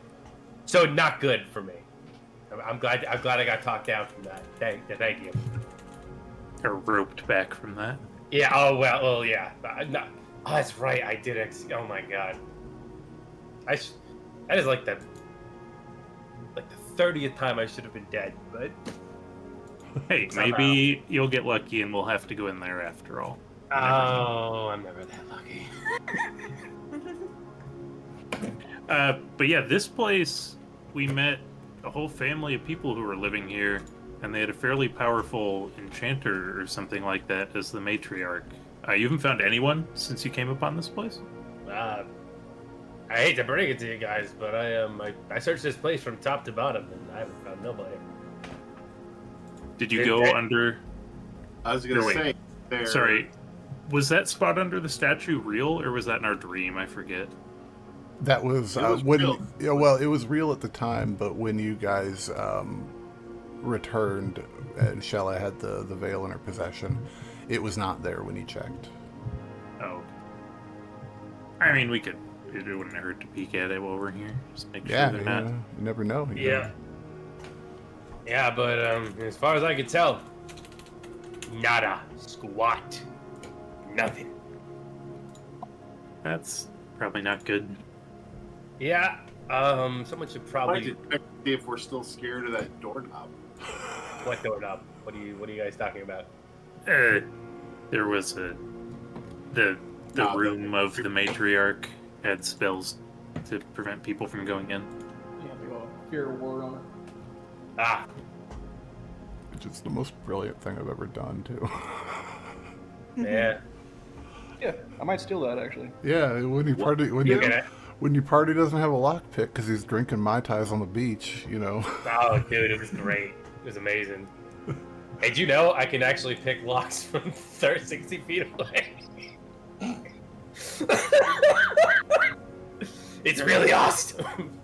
So not good for me. I'm glad I got talked down from that. Thank you. Or roped back from that. Yeah. Oh well. Yeah. No. Oh, that's right. I did. Oh my god. That is like the 30th time I should have been dead, but hey, maybe you'll get lucky and we'll have to go in there after all. Oh, I'm never that lucky. But yeah, this place, we met a whole family of people who were living here, and they had a fairly powerful enchanter or something like that as the matriarch. You haven't found anyone since you came upon this place? I hate to bring it to you guys, but I searched this place from top to bottom, and I haven't found nobody. Did you go under? I was going to say. Sorry, was that spot under the statue real, or was that in our dream? I forget. That was, real. Yeah, well, it was real at the time, but when you guys returned and Shalla had the Vale in her possession, it was not there when you checked. Oh. I mean, it wouldn't hurt to peek at it while we're here. Just make sure they're not. You never know. Yeah. Yeah, but as far as I can tell, nada, squat, nothing. That's probably not good. Yeah, someone should I'd probably... like to check to see if we're still scared of that doorknob. What doorknob? What are you guys talking about? There was the room of the matriarch had spells to prevent people from going in. You have to go fear word on it. Ah, Which is the most brilliant thing I've ever done, too. yeah. Yeah, I might steal that actually. Yeah, when you party, when your party doesn't have a lockpick because he's drinking Mai Tais on the beach, you know. Oh, dude, it was great. It was amazing. Hey, do you know I can actually pick locks from 60 feet away? It's really awesome.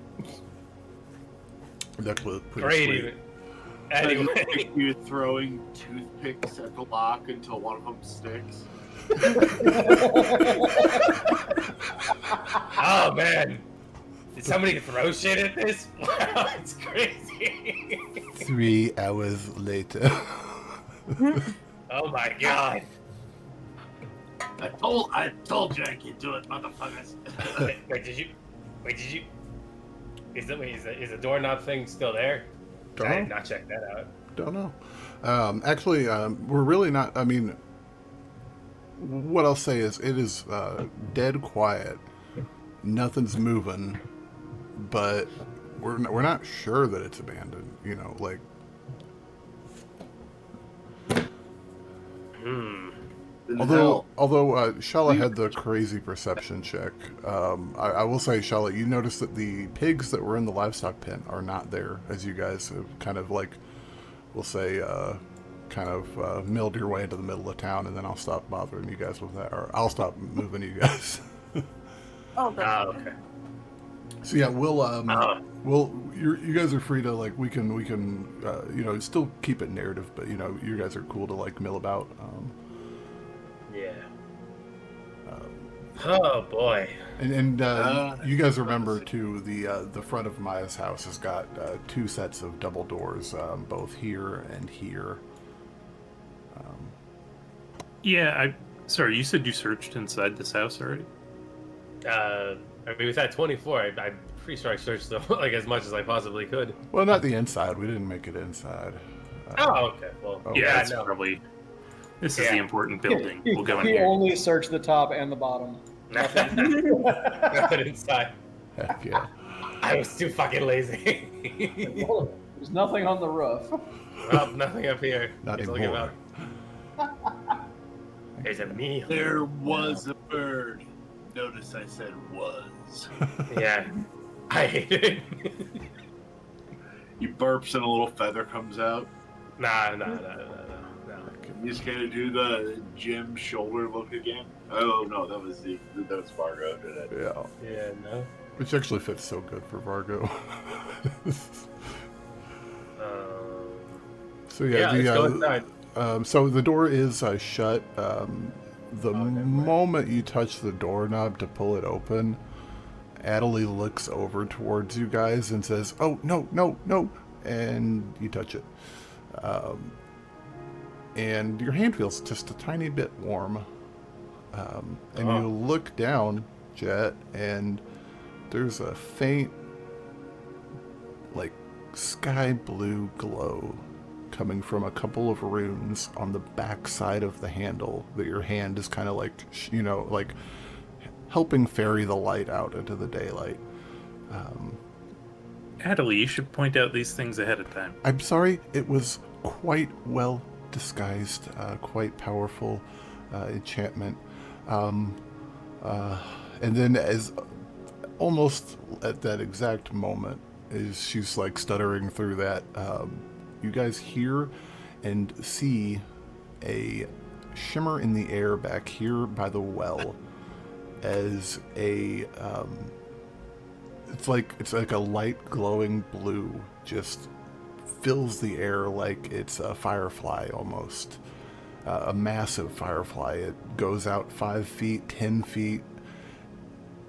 That was pretty Great, sweet. even. Anyway, You throwing toothpicks at the lock until one of them sticks. oh man, did somebody throw shit at this? Wow, it's crazy. 3 hours later. Oh my god. I told you I could do it, motherfuckers. Wait, did you? Is the doorknob thing still there? I Don't did know. not check that out. Don't know. Actually, we're really not. I mean, what I'll say is it is dead quiet. Nothing's moving, but we're not sure that it's abandoned. You know, like. Although Shalla had the crazy perception check, I will say, Shalla, you noticed that the pigs that were in the livestock pen are not there, as you guys have kind of like, we'll say, milled your way into the middle of town, and then I'll stop bothering you guys with that, or I'll stop moving you guys. Oh, that's Okay. So yeah, you guys are free to like we can still keep it narrative, but you guys are cool to like mill about. Yeah. Oh boy. And you guys remember too, the front of Maya's house has got 2 sets of double doors, both here and here. Yeah, sorry, you said you searched inside this house already? I mean, with that 24, I'm pretty sure I searched like as much as I possibly could. Well, not the inside. We didn't make it inside. Oh, okay. Well, Oh. Yeah, yeah, it's no. probably... This is the important building. We'll go in He here. only searched the top and the bottom. Nothing inside. Heck yeah. I was too fucking lazy. There's nothing on the roof. Well, nothing up here. Not Just anymore. looking up. There's a meal. There was a bird. Notice I said was. Yeah. I hate it. He burps and a little feather comes out. Nah. You just kind of do the Jim shoulder look again. Oh no, that was Fargo, did it? Yeah. Yeah, no. Which actually fits so good for Vargo. So yeah, let's go inside. So the door is shut. The moment you touch the doorknob to pull it open, Abhaile looks over towards you guys and says, "Oh no!" And you touch it, and your hand feels just a tiny bit warm. And you look down, Jet, and there's a faint, like, sky blue glow coming from a couple of runes on the back side of the handle that your hand is kind of like, like helping ferry the light out into the daylight. Abhaile, you should point out these things ahead of time. I'm sorry, it was quite well disguised, quite powerful enchantment. And then as almost at that exact moment, as she's like stuttering through that, you guys hear and see a shimmer in the air back here by the well as it's like a light glowing blue just fills the air like it's a firefly almost. A massive firefly. It goes out 5 feet, 10 feet,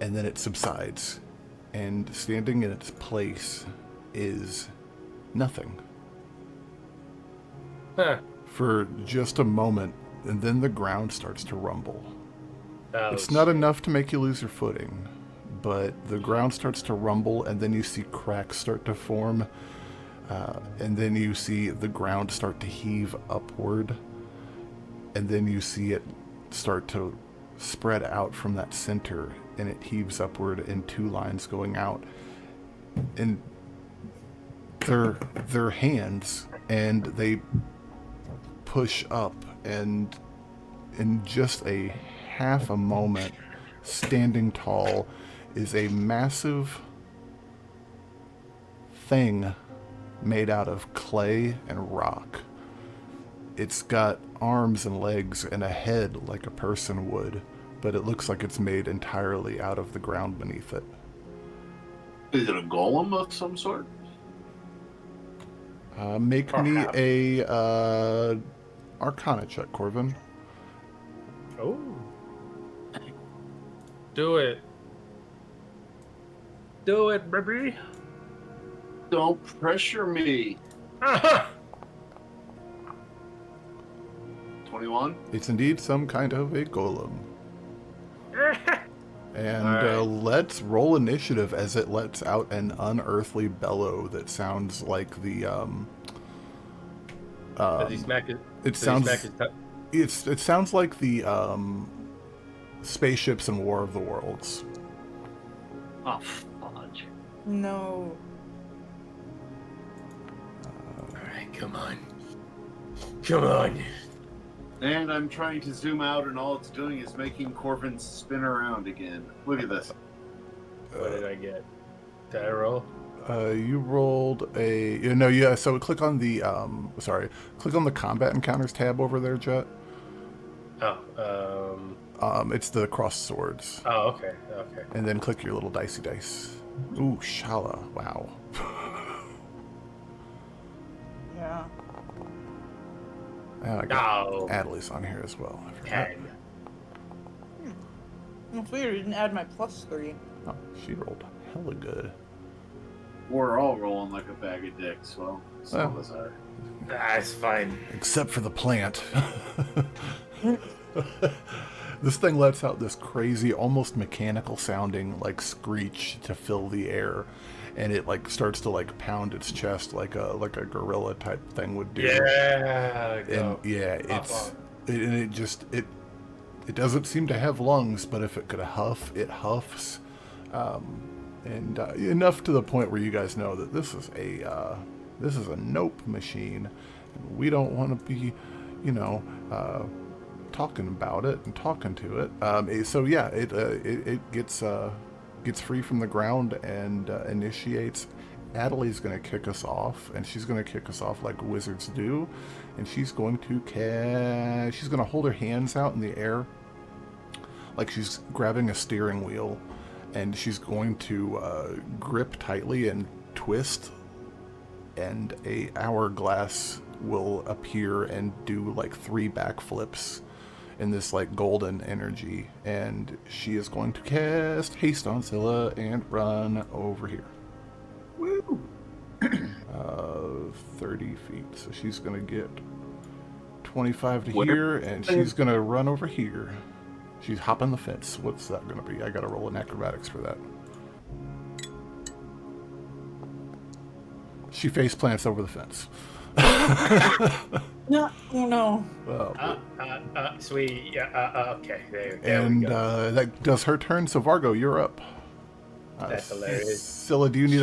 and then it subsides. And standing in its place is nothing. Huh. For just a moment, and then the ground starts to rumble. Oh, It's not enough to make you lose your footing, but the ground starts to rumble, and then you see cracks start to form. And then you see the ground start to heave upward, and then you see it start to spread out from that center, and it heaves upward in 2 lines going out. And they're hands, and they push up, and in just a half a moment, standing tall is a massive thing made out of clay and rock. It's got arms and legs and a head like a person would, but it looks like it's made entirely out of the ground beneath it. Is it a golem of some sort? Make me a Arcana check, Corvin. Oh. Do it. Do it, baby. Don't pressure me. 21? It's indeed some kind of a golem. And Alright. let's roll initiative as it lets out an unearthly bellow that sounds like the Does he smack it? it sounds it sounds like the spaceships in War of the Worlds. Oh, fudge. No. Alright, come on. Come on. And I'm trying to zoom out, and all it's doing is making Corvin spin around again. Look at this. What did I get? Did I roll? You rolled so click on the click on the combat encounters tab over there, Jet. It's the cross swords. Oh, okay. And then click your little dicey dice. Ooh, Shalla. Wow. Yeah. And I got Oh. Abhaile's on here as well. I forgot. 10. It's weird. You didn't add my +3. Oh, she rolled hella good. We're all rolling like a bag of dicks. Well, some of us are. It's fine. Except for the plant. This thing lets out this crazy, almost mechanical sounding like screech to fill the air, and it like starts to like pound its chest like a gorilla type thing would do. Yeah. And yeah, it doesn't seem to have lungs, but if it could huff, it huffs, and enough to the point where you guys know that this is a nope machine, and we don't want to be, talking about it and talking to it. So yeah, it gets free from the ground and initiates. Abhaile's going to kick us off, and she's going to kick us off like wizards do, and she's going to hold her hands out in the air like she's grabbing a steering wheel, and she's going to grip tightly and twist, and a hourglass will appear and do like 3 backflips in this like golden energy, and she is going to cast haste on Scylla and run over here. Woo! 30 feet, so she's gonna get 25 to Where? here, and she's gonna run over here. She's hopping the fence. What's that gonna be? I gotta roll an acrobatics for that. She face plants over the fence. No, no. Well, Sweet. Okay. There and we go. that does her turn. So Vargo, you're up. That's hilarious. Scylla, do you need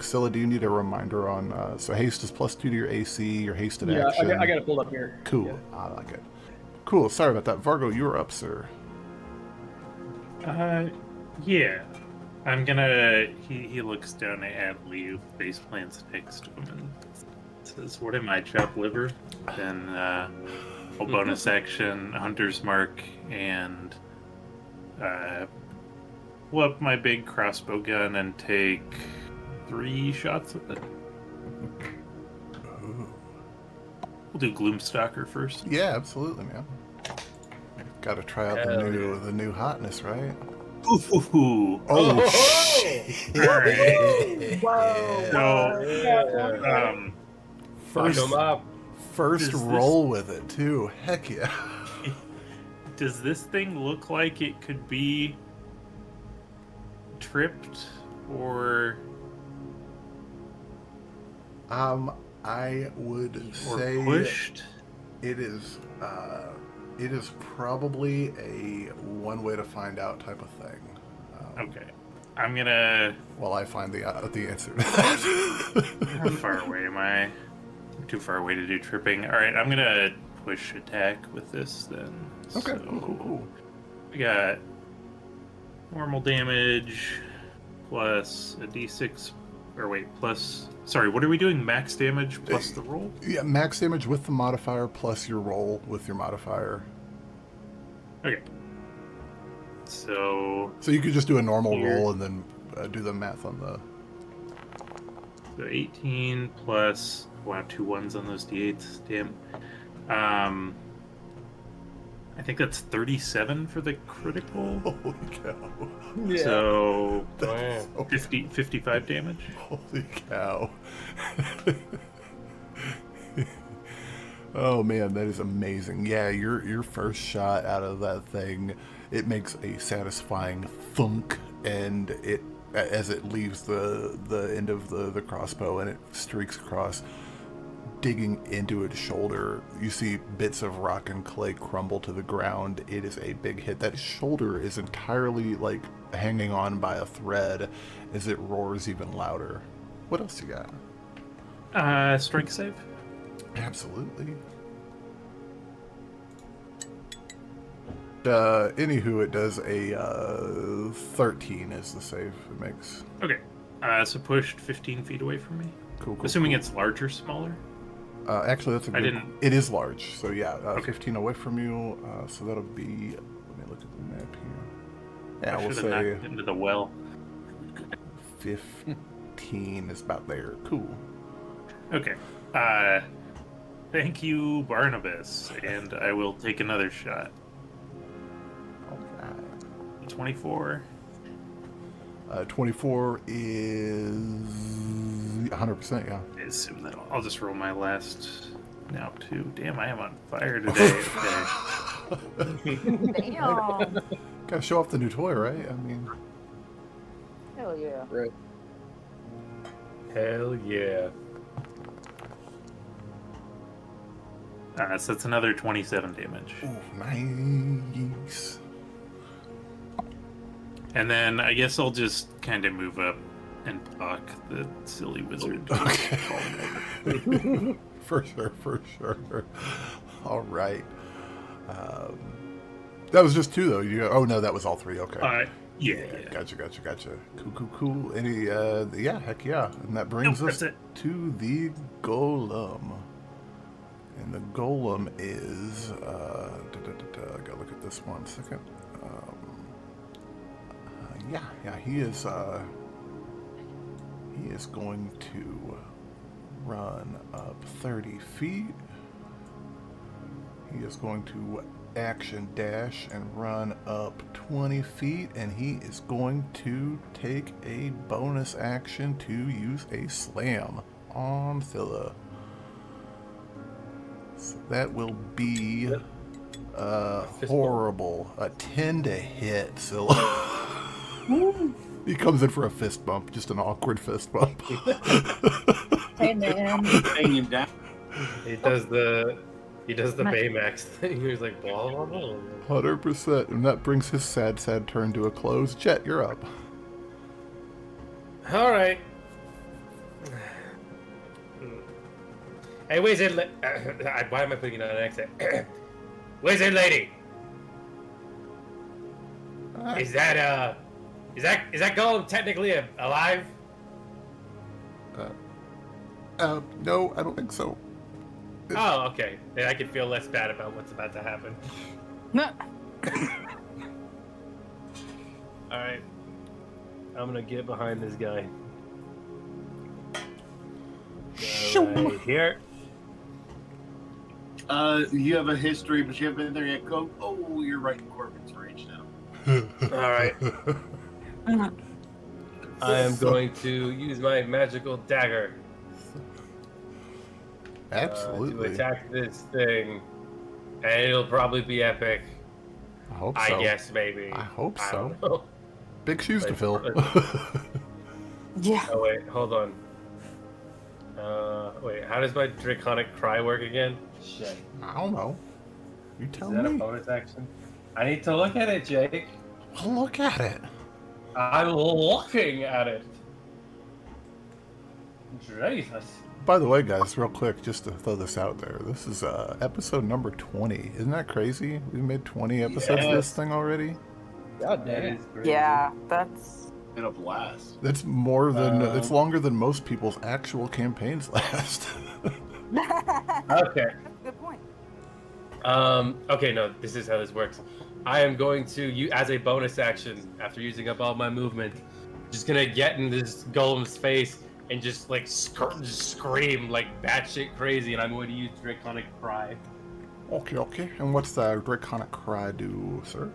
Scylla, do you need a reminder on? So haste is +2 to your AC. Your hasted action. I got it pulled up here. Cool. Yeah. I like it. Cool. Sorry about that. Vargo, you're up, sir. Yeah. I'm gonna. He looks down at Abhaile, who face plants next to him, and says, "What am I, chopped liver?" Then full bonus action, Hunter's Mark, and pull up my big crossbow gun and take 3 shots with it. We'll do Gloomstalker first. Yeah, absolutely, man. Got to try out the new hotness, right? Ooh. Oh, shit. All right. Whoa. So, First Does roll with it too. Heck yeah. does this thing look like it could be tripped or I would Or say pushed? it is probably a one way to find out type of thing. Okay. I'm gonna... While I find the answer. How far away am I? I'm too far away to do tripping. Alright, I'm gonna push attack with this then. Okay, So, cool. We got normal damage plus a d6, or wait, plus... Sorry, what are we doing? Max damage plus the roll? Yeah, max damage with the modifier plus your roll with your modifier. Okay. So you could just do a normal Here. roll and then do the math on the... So 18 plus... Wow, 2 1s on those d8s. Damn. I think that's 37 for the critical. Holy cow. Yeah. So That's so- 55 damage. Holy cow. Oh man, that is amazing. Yeah, your first shot out of that thing, it makes a satisfying thunk, and it as it leaves the end of the crossbow and it streaks across, digging into its shoulder. You see bits of rock and clay crumble to the ground. It is a big hit. That shoulder is entirely like hanging on by a thread as it roars even louder. What else you got? Strength save. Absolutely. Anywho, it does a 13 is the save it makes. Okay. So pushed 15 feet away from me. Cool. Assuming it's larger, smaller. Actually, that's a good... didn't- It is large, so yeah, Okay. 15 away from you. So that'll be... Let me look at the map here. Yeah, I we'll should have say knocked into the well. 15 is about there. Cool. Okay. Thank you, Barnabas, and I will take another shot. All right. 24. 24 is 100%, yeah. I assume that I'll just roll my last now too. Damn, I am on fire today. Okay. Damn. Gotta show off the new toy, right? I mean, Hell yeah. Right. Hell yeah. So that's another 27 damage. ooh, nice. And then I guess I'll just kind of move up and talk the silly wizard. Okay. For sure. All right. That was just 2, though. Oh, no, that was all 3. Okay. Yeah. Gotcha. Cool. Any, yeah, heck yeah. And that brings Nope, us that's to the golem. And the golem is, I gotta look at this 1 second. Yeah, he is going to run up 30 feet. He is going to action dash and run up 20 feet, and he is going to take a bonus action to use a slam on Scylla. So that will be horrible. A 10 to hit, Scylla. He comes in for a fist bump, just an awkward fist bump. Hey man. Hanging down. He does the Baymax thing. He's like, blah, blah, blah. 100%. And that brings his sad turn to a close. Jet, you're up. All right. Hey, wizard. Why am I putting it on an accent? Wizard lady. Is that golem technically alive? No, I don't think so. Oh, okay. Then I can feel less bad about what's about to happen. All right. I'm gonna get behind this guy. Right here. You have a history, but you haven't been there yet. Go. Oh, you're right in Corvin's range now. All right. I am going to use my magical dagger to Absolutely. attack this thing, and it'll probably be epic. I hope so. I guess maybe. I hope I so. don't know. Big shoes to Like, fill. Yeah. Oh wait, hold on. Wait, how does my Draconic Cry work again? Shit. I don't know. You tell Is that a me. bonus action? I need to look at it, Jake. Well, look at it. I'm looking at it. Jesus. By the way, guys, real quick, just to throw this out there, this is episode number 20. Isn't that crazy? We made 20 episodes of this thing already. God That damn. is crazy. Yeah, that's. In a blast. That's more than it's longer than most people's actual campaigns last. Okay. Good point. Okay, no, this is how this works. I am going to, as a bonus action, after using up all my movement, just gonna get in this golem's face and just like scream like batshit crazy, and I'm going to use Draconic Cry. Okay. And what's the Draconic Cry do, sir?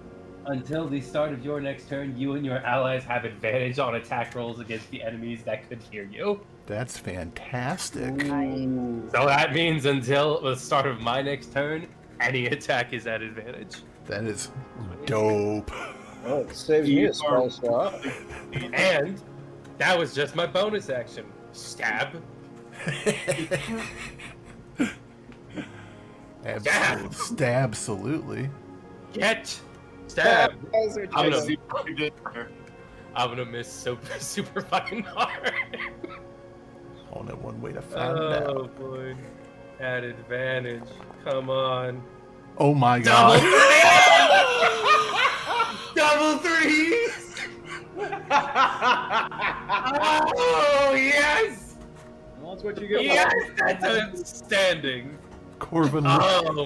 Until the start of your next turn, you and your allies have advantage on attack rolls against the enemies that could hear you. That's fantastic. So that means until the start of my next turn, any attack is at advantage. That is dope. Well, it saves me a spell slot. And that was just my bonus action. Stab. Absolutely. Get. Stab. I'm gonna, See what you did there. I'm gonna miss super fucking hard. Only one way to find Oh out. boy. At advantage. Come on. Oh my god. Double threes! Oh, yes! Well, that's what you get. Yes, that's outstanding. Corvin, Oh,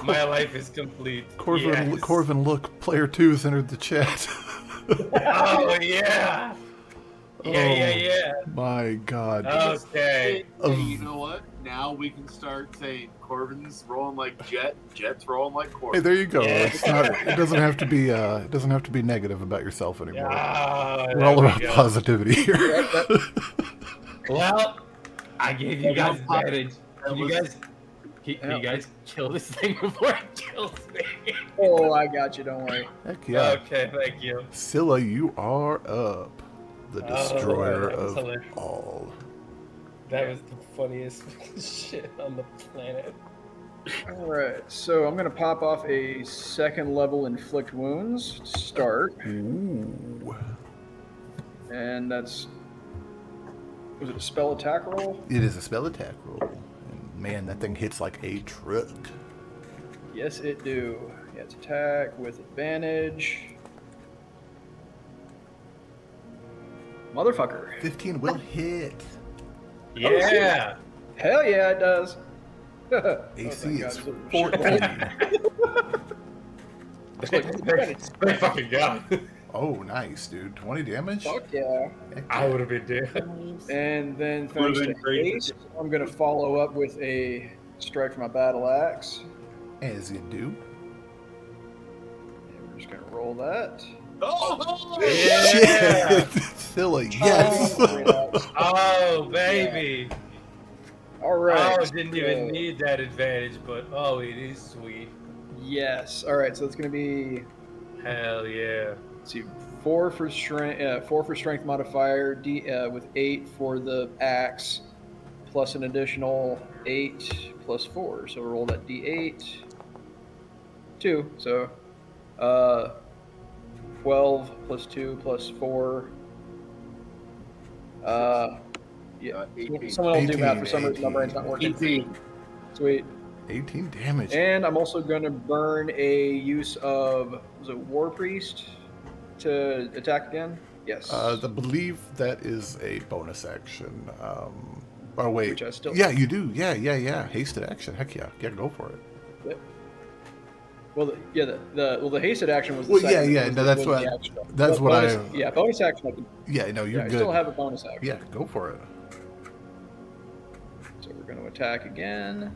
my life is complete. Corvin, Yes. Corvin, look, player 2 has entered the chat. Oh, yeah. Yeah. My god. Okay. Hey, you know what? Now we can start saying Corvin's rolling like Jet, Jet's rolling like Hey, Corvin. there you go. Yeah. It's not, it doesn't have to be negative about yourself anymore. Ah, We're there all we about go. positivity here. Well, I gave you guys advantage. Can you was- guys kill this thing before it kills me? Oh, I got you. Don't worry. Heck yeah. Okay, thank you. Scylla, you are up. The destroyer that was of hilarious. all. That was the funniest shit on the planet. All right. So I'm gonna pop off a second level inflict wounds to start, Ooh. and that's. Was it a spell attack roll? It is a spell attack roll. And man, that thing hits like a truck. Yes, it do. Yeah, it's attack with advantage. Motherfucker. 15 will hit. Yeah. Hell yeah, it does. AC thank is God. 14. Thank fucking God. Oh, nice, dude. 20 damage? Fuck yeah. Heck I yeah. would have been dead. And then thanks to been great. haste, I'm gonna follow up with a strike from my battle axe. As you do. And we're just gonna roll that. Oh, Yeah. Scylla, yes. Oh, baby. All right. Oh, didn't even need that advantage, but oh, it is sweet. Yes. All right. So it's gonna be, Hell yeah. let's see, 4 for strength modifier, with 8 for the axe, plus an additional 8 plus 4. So we'll roll that d8. 2. So, 12 plus 2 plus 4. Yeah. 18. Someone else do math. For 18, some reason, my 18. brain's not working. 18. Sweet. 18 damage. And I'm also going to burn a use of, was it War Priest to attack again? Yes. I believe that is a bonus action. Oh, wait. Which I still- Yeah, you do. Yeah. Hasted action. Heck yeah. Yeah, go for it. Well, the hasted action was the Well, second. yeah, no, that's was what- the extra. that's what bonus, I- Yeah, bonus action. I can, Yeah, no, you're I good. still have a bonus action. Yeah, go for it. So we're going to attack again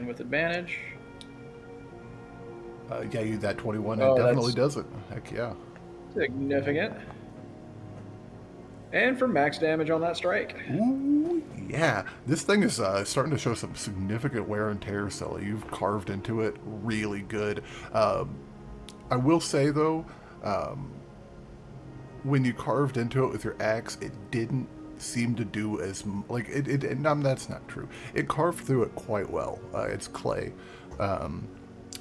with advantage. Yeah, that 21 Oh, definitely that's- does it. Heck yeah. Significant. And for max damage on that strike. Ooh, yeah. This thing is starting to show some significant wear and tear, Scylla. You've carved into it really good. I will say, though, when you carved into it with your axe, it didn't seem to do as like it that's not true. It carved through it quite well. It's clay.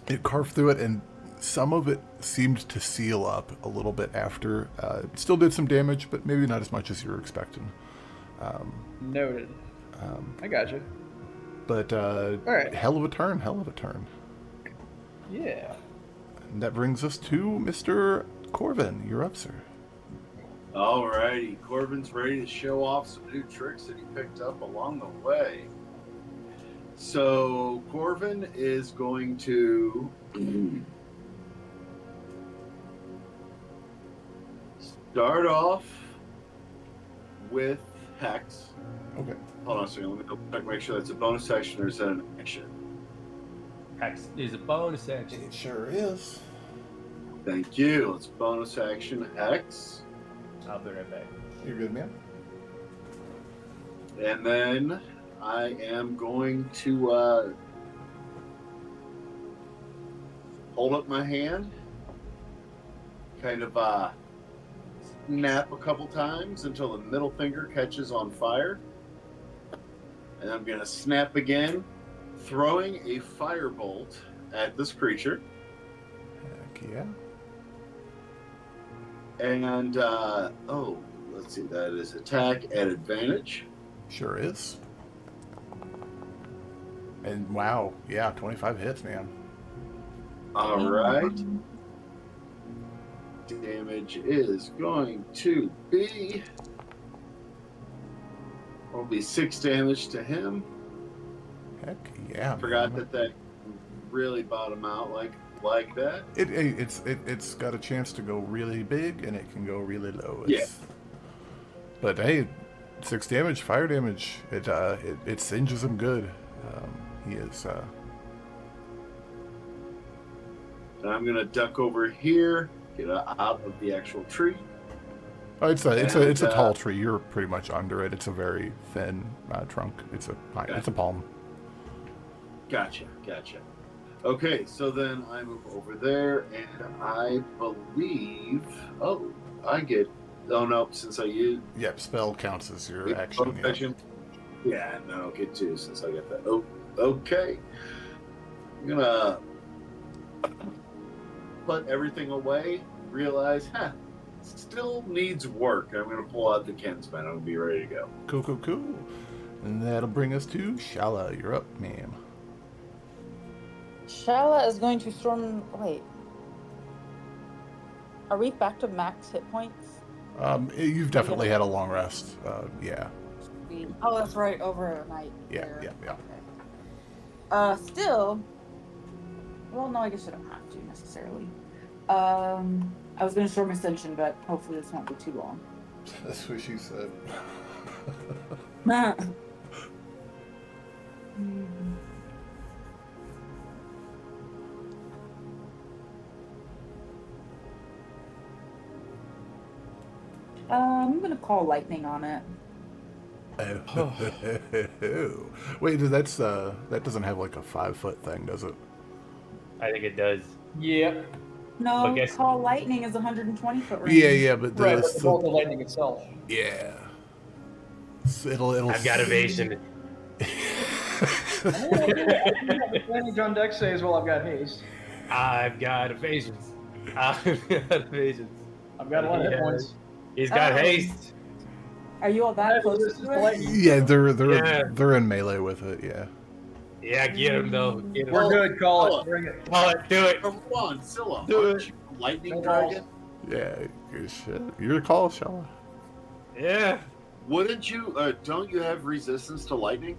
It carved through it, and some of it seemed to seal up a little bit after. It still did some damage, but maybe not as much as you were expecting. Noted. I got you. But all right. hell of a turn. Yeah. And that brings us to Mr. Corvin. You're up, sir. Alrighty, Corvin's ready to show off some new tricks that he picked up along the way. So Corvin is going to start off with Hex. Okay. Hold on a second, let me go check, make sure that's a bonus action or is that an action? Hex is a bonus action. It sure is. Thank you. Let's bonus action Hex. I'll be right back. You're good, man. And then I am going to hold up my hand, kind of snap a couple times until the middle finger catches on fire. And I'm going to snap again, throwing a firebolt at this creature. Heck yeah. And, let's see, that is attack at advantage. Sure is. And wow, yeah, 25 hits, man. All right. Damage is going to be... will be 6 damage to him. Heck yeah. Forgot man. that really bottom out like that. It's got a chance to go really big and it can go really low. Yeah. But hey, 6 damage, fire damage. It singes him good. He is. And I'm gonna duck over here, get out of the actual tree. Oh, it's a tall tree. You're pretty much under it. It's a very thin trunk. It's a pine. Okay. It's a palm. Gotcha. Okay, so then I move over there, and I believe. Oh, I get. Oh no, since I used. Yep, spell counts as your action. Yeah. Action. Yeah, no, get 2 since I get that. Oh, okay. I'm gonna put everything away. Realize, still needs work. I'm gonna pull out the Kinsman. I'm gonna be ready to go. Cool. And that'll bring us to Shalla. You're up, ma'am. Shalla is going to storm. Wait. Are we back to max hit points? You've definitely had a long rest. Yeah. Oh, that's right. Over a night. Yeah. Okay. Still. Well, no, I guess I don't have to necessarily. I was going to storm Ascension, but hopefully this won't be too long. That's what she said. I'm going to call lightning on it. Wait, that doesn't have like a 5-foot thing, does it? I think it does. Yeah. No, But guess- call lightning is 120-foot range. Yeah, but Right, but the bolt of lightning itself. yeah. So it'll. I've got evasion. Advantage on deck saves while I've got haste. I've got evasions. I've got evasions. I've got a lot of hit points. He's got Oh. haste. Are you all that Yeah, close this is to the it? lightning. Yeah, they're Yeah. in melee with it. Yeah. Yeah, get him though. Get him. We're good. Call Scylla. it. Bring it. Call it. Do it. Come on, Scylla. Do Aren't it. you a lightning No dragon? Yeah. Good shit. You're the call, Shalla. Yeah. Wouldn't you? Don't you have resistance to lightning?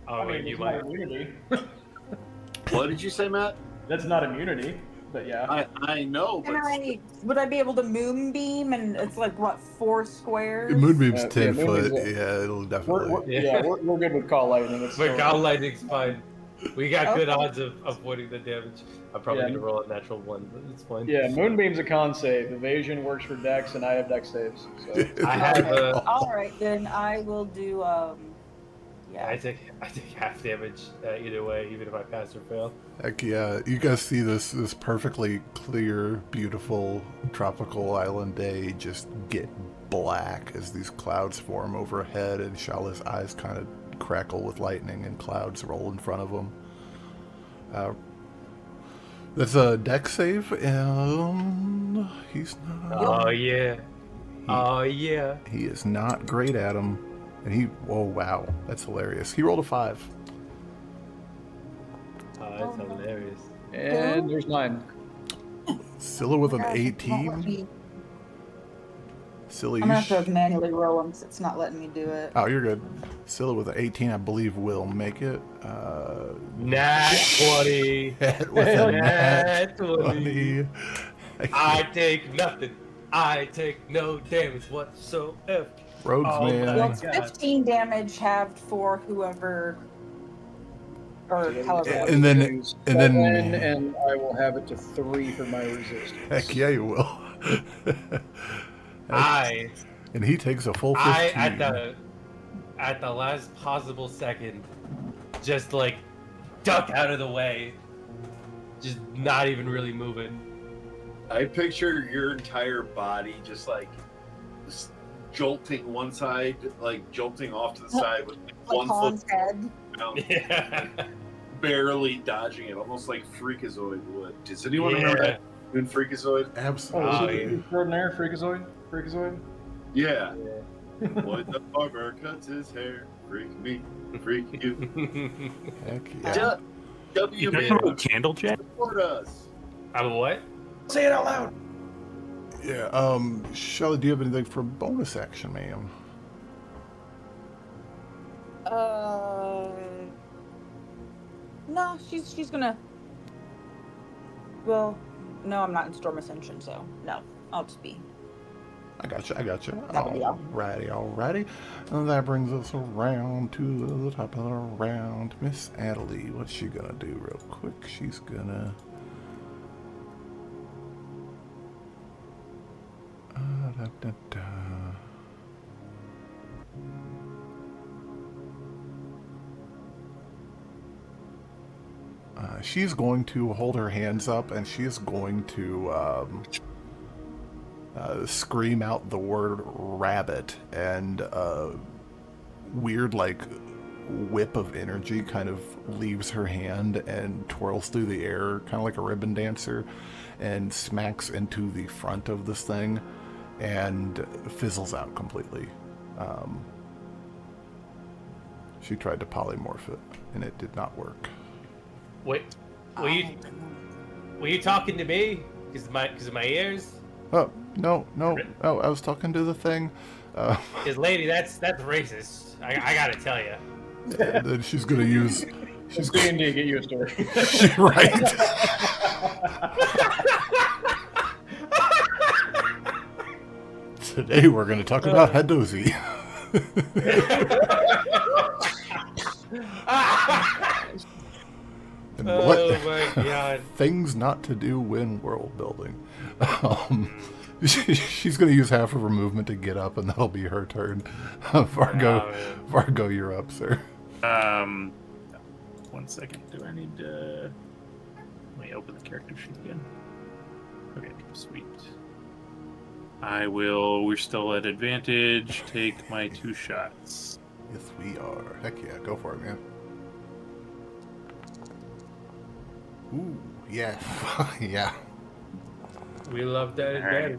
Oh, I mean, wait, you it's might. not immunity. What did you say, Matt? That's not immunity, but yeah. I know, but Would I be able to moonbeam? And it's like what, 4 squares? Moonbeam's Yeah, 10 foot. Moonbeam's Yeah, it'll definitely. We're good with call lightning. It's But still- God lightning's fine. We got good Okay. odds of avoiding the damage. I'm probably Yeah. gonna roll a natural 1, but it's fine. Yeah, Moonbeam's a con save. Evasion works for Dex, and I have Dex saves. So. I have Okay. All right, then I will do. Yeah. I take half damage either way, even if I pass or fail. Heck yeah. You guys see this perfectly clear, beautiful tropical island day just get black as these clouds form overhead, and Shalla's eyes kind of crackle with lightning and clouds roll in front of them. That's a deck save, and he's not. Oh yeah. Oh yeah. He is not great at them. And oh wow, that's hilarious. He rolled a 5. Oh, that's hilarious. And there's 9. Scylla with an Gosh, it won't let 18. me- Scylla, I'm gonna have to manually roll them because it's not letting me do it. Oh, you're good. Scylla with an 18, I believe, will make it. Nat 20. With a Nat 20. I take nothing. I take no damage whatsoever. Rogues, Oh, man. Well, my it's God. 15 damage halved for whoever, or however. And then- and I will have it to 3 for my resistance. Heck yeah, you will. And he takes a full 15. At the last possible second, just like duck out of the way, just not even really moving. I picture your entire body just like jolting one side, like jolting off to the side with like, Like one Han's foot head. down, Yeah. barely dodging it, almost like Freakazoid would. Does anyone remember that in Freakazoid? Absolutely. Oh, Oh, is it yeah. extraordinaire? Freakazoid? Yeah. Boy, the barber cuts his hair. Freak me, freak you. Heck yeah. You W talking about Candlejack? support us. I'm a what? Say it out loud. Yeah, Shalla, do you have anything for bonus action, ma'am? No, she's gonna. Well, no, I'm not in Storm Ascension, so no, I'll just be. I gotcha. That'll be all. Alrighty. And that brings us around to the top of the round. Miss Adelie, what's she gonna do real quick? She's gonna... she's going to hold her hands up, and she's going to scream out the word rabbit, and weird like whip of energy kind of leaves her hand and twirls through the air, kind of like a ribbon dancer, and smacks into the front of this thing and fizzles out completely. She tried to polymorph it, and it did not work. Wait, were you talking to me? Because of my ears? Oh, no. Oh, I was talking to the thing. Because lady, that's racist. I gotta tell you. And then she's gonna use... She's going to get used to her. Right. Today we're gonna talk about Hadozi. And Oh my god. things not to do when world building. She's going to use half of her movement to get up, and that'll be her turn. Vargo, you're up, sir. 1 second. Do I need to... Let me open the character sheet again. Okay, sweet. We're still at advantage, take my 2 shots. Yes, we are. Heck yeah, go for it, man. Ooh, yeah. Yeah. We love that. All right.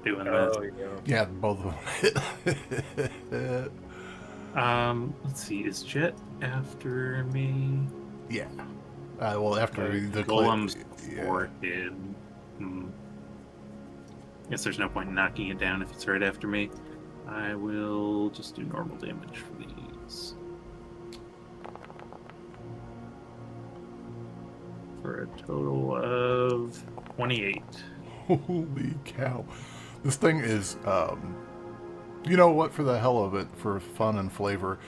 Doing Oh, this. Yeah, both of them. Let's see, is Jet after me? Yeah. Well, after the Golem's yeah. 4 hit. Guess there's no point in knocking it down if it's right after me. I will just do normal damage for these. For a total of 28. Holy cow. This thing is, you know what, for the hell of it, for fun and flavor,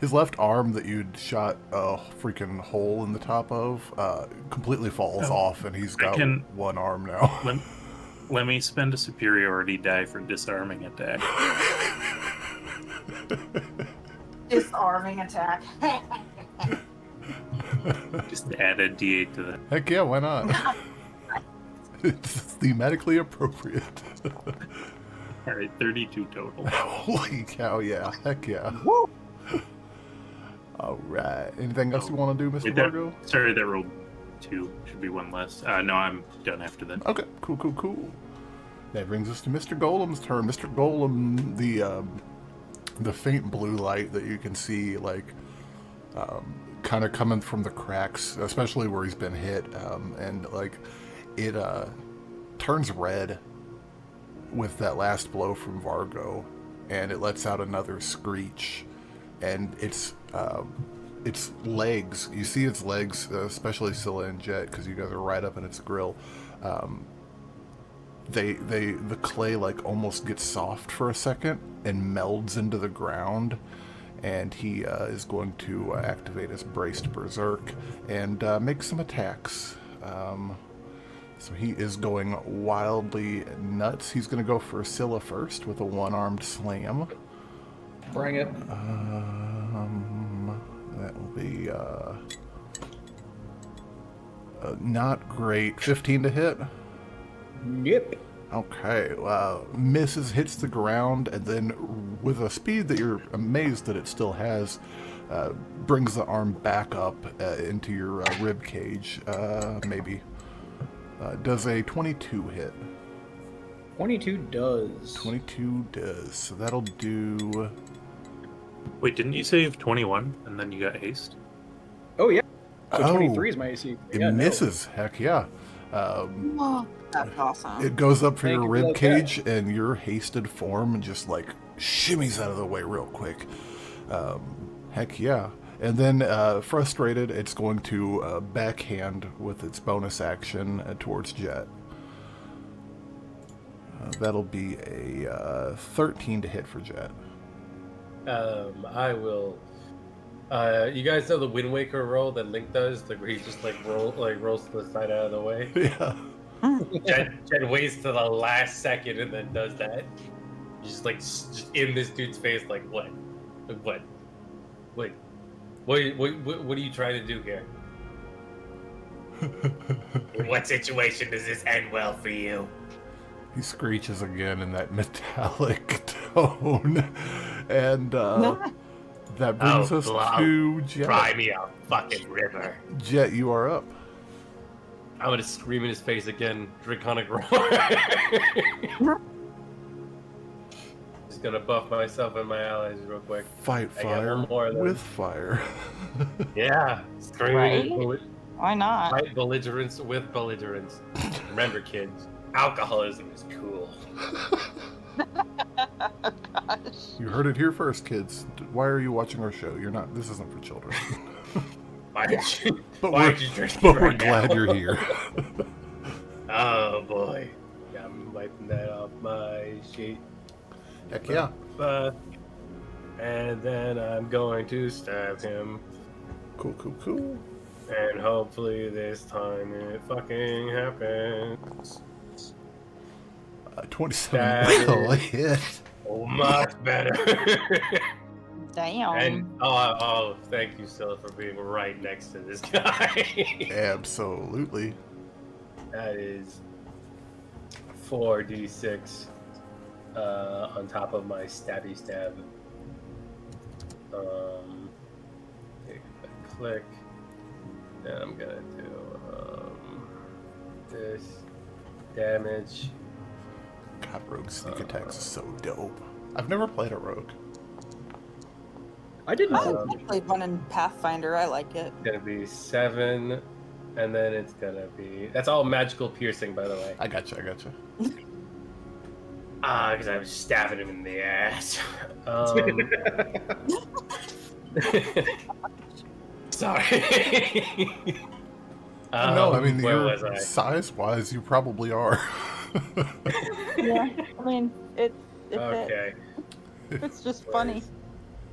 his left arm that you'd shot a freaking hole in the top of, completely falls off, and he's got one arm now. Let me spend a superiority die for disarming attack. Disarming attack. Just add a D8 to that. Heck yeah, why not? It's thematically appropriate. All right, 32 total. Holy cow, yeah. Heck yeah. Woo! All right. Anything else you want to do, Mr. Wait, Vargo? Sorry, that rolled 2. Should be 1 less. No, I'm done after that. Okay, cool. That brings us to Mr. Golem's turn. Mr. Golem, the faint blue light that you can see, like, kind of coming from the cracks, especially where he's been hit, and, like, it turns red with that last blow from Vargo, and it lets out another screech, and its legs, you see its legs, especially Scylla and Jet, because you guys are right up in its grill, the clay like almost gets soft for a second and melds into the ground, and he is going to activate his braced berserk and make some attacks. So he is going wildly nuts. He's going to go for Scylla first with a one-armed slam. Bring it. That will be not great. 15 to hit. Yep. Okay, misses, hits the ground, and then with a speed that you're amazed that it still has, brings the arm back up into your rib cage, maybe. Does a 22 hit? 22 does. 22 does, so that'll do... Wait, didn't you save 21 and then you got haste? Oh, yeah. So Oh, 23 is my AC. It Yeah, no. misses, heck yeah. Oh, that's awesome. It goes up for Thank your you for rib that. cage, and your hasted form just like shimmies out of the way real quick. Heck yeah. And then, frustrated, it's going to backhand with its bonus action towards Jet. That'll be a 13 to hit for Jet. I will. You guys know the Wind Waker roll that Link does, like where he just rolls to the side out of the way. Yeah. Jet waits to the last second and then does that. Just just in this dude's face, like what? Wait. What are you trying to do here? In what situation does this end well for you? He screeches again in that metallic tone. And that brings us to Jet. Cry me a fucking river. Jet, you are up. I'm gonna scream in his face again, Draconic Roar. Just gonna buff myself and my allies real quick. Fight I got fire one more of them. with fire. Yeah, screaming. Right? Why not? Fight belligerence with belligerence. Remember, kids, alcoholism is cool. Gosh. You heard it here first, kids. Why are you watching our show? You're not. This isn't for children. Why did you? But why we're, did you drink but me we're right glad now? you're here. Oh boy, yeah, I'm wiping that off my sheet. Heck yeah. And then I'm going to stab him, Cool. and hopefully this time it fucking happens. 27 will hit. Oh, much better. Damn. And oh, thank you, Scylla, for being right next to this guy. Absolutely. That is 4d6 on top of my stabby stab. Take a click. Then I'm gonna do this damage. God, Rogue sneak attacks is so dope. I've never played a Rogue. I didn't. I played one in Pathfinder. I like it. It's gonna be 7, and then it's gonna be. That's all magical piercing, by the way. I gotcha. Because I was stabbing him in the ass. Sorry. No, I mean, where was I? size-wise, you probably are. Yeah, I mean, Okay. it's just funny.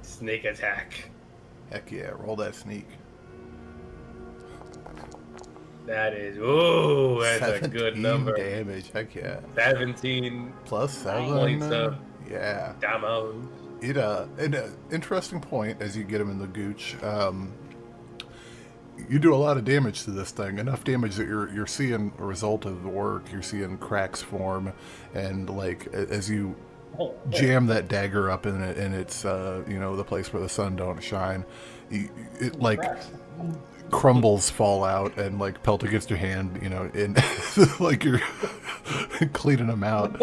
Sneak attack. Heck yeah, roll that sneak. That is, ooh, that's a good 17 number. damage, heck yeah. 17 Plus 7. points of Yeah. damage. An interesting point as you get him in the gooch. You do a lot of damage to this thing. Enough damage that you're seeing a result of the work. You're seeing cracks form, and like as you jam that dagger up in it, and it's the place where the sun don't shine. It like crumbles, fall out, and like pelt against your hand. And like you're cleaning them out.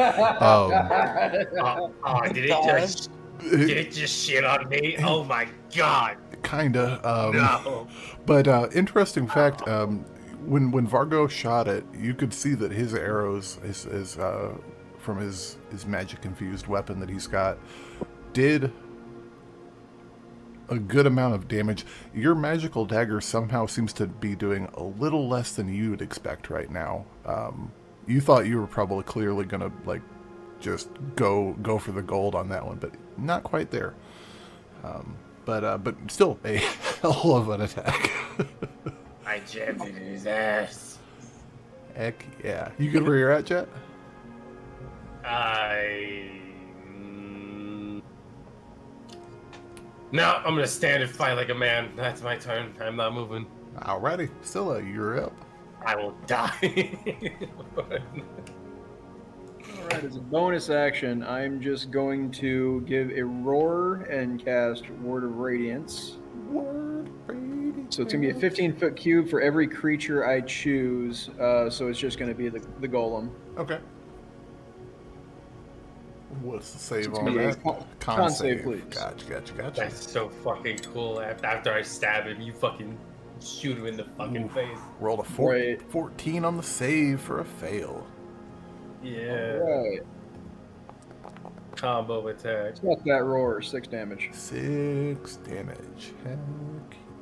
Did it just shit on me? Oh my god! Kinda. No. But interesting fact. When Vargo shot it, you could see that his arrows, his from his magic infused weapon that he's got, did a good amount of damage. Your magical dagger somehow seems to be doing a little less than you would expect right now. You thought you were probably clearly gonna like just go for the gold on that one, but not quite there. But still a hell of an attack. I jammed it in his ass. Heck yeah! You good where you're at, Jet? No, I'm gonna stand and fight like a man. That's my turn. I'm not moving. Alrighty, Scylla, you're up. I will die. Alright, as a bonus action, I'm just going to give a roar and cast Word of Radiance. So it's going to be a 15-foot cube for every creature I choose, so it's just going to be the golem. Okay. What's the save It's on gonna be a that? con save, please. Gotcha. That's so fucking cool. After I stab him, you fucking shoot him in the fucking face. Rolled a 14 on the save for a fail. Yeah. Alright. Combo attack. It's not that roar, 6 damage. 6 damage. Heck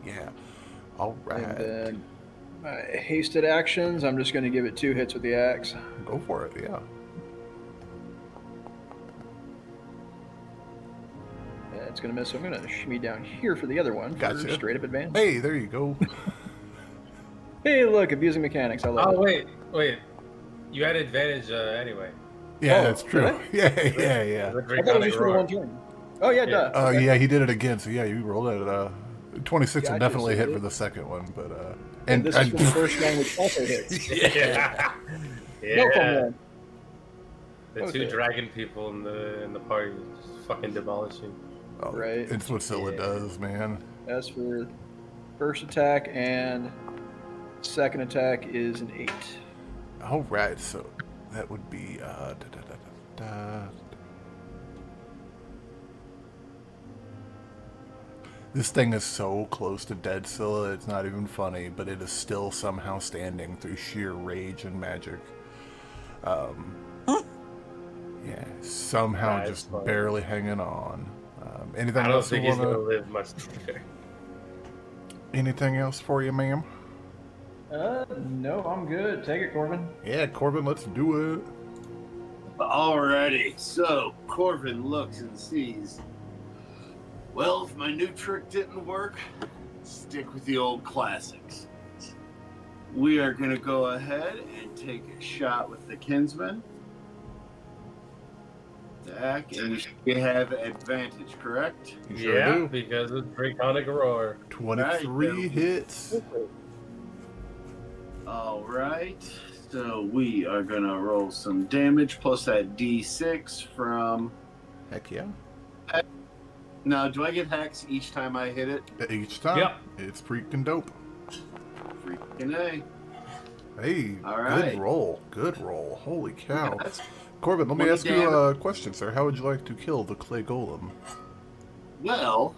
yeah. Alright. And then my hasted actions, I'm just going to give it 2 hits with the axe. Go for it, yeah. It's going to miss, so I'm going to shimmy down here for the other one. Gotcha. For straight up advance. Hey, there you go. Hey, look, abusing mechanics. I love it. Wait. You had advantage anyway. Yeah, Oh, that's true. really? Yeah. With I thought it was Draconic just for Roar. one turn. Oh, yeah, it does. Oh, Okay. yeah, he did it again. So, yeah, you rolled it. 26 will Gotcha, definitely so hit it- for the second one, but... And this is for the first one, which also hits. Yeah. No problem. The Okay. 2 dragon people in the party just fucking demolishing. Oh, Right. It's what Scylla does, man. As for first attack and second attack is an 8. Alright, so that would be... This thing is so close to dead, Scylla, it's not even funny, but it is still somehow standing through sheer rage and magic. Yeah, somehow That's just funny. barely hanging on. Anything I don't else you think he's wanna... gonna live much longer. Anything else for you, ma'am? No, I'm good. Take it, Corvin. Yeah, Corvin, let's do it. Alrighty, so Corvin looks and sees. Well, if my new trick didn't work, stick with the old classics. We are going to go ahead and take a shot with the Kinsman. Attack, and we have advantage, correct? You sure Yeah, do. because of Draconic Roar. 23 Right. hits. Alright, so we are going to roll some damage plus that d6 from... Heck yeah. Now, do I get hex each time I hit it? Each time. Yep. It's freaking dope. Freaking A. Hey, All right. good roll. Good roll. Holy cow. That's- Corbin, let me 20 ask you a question, sir. How would you like to kill the clay golem? Well,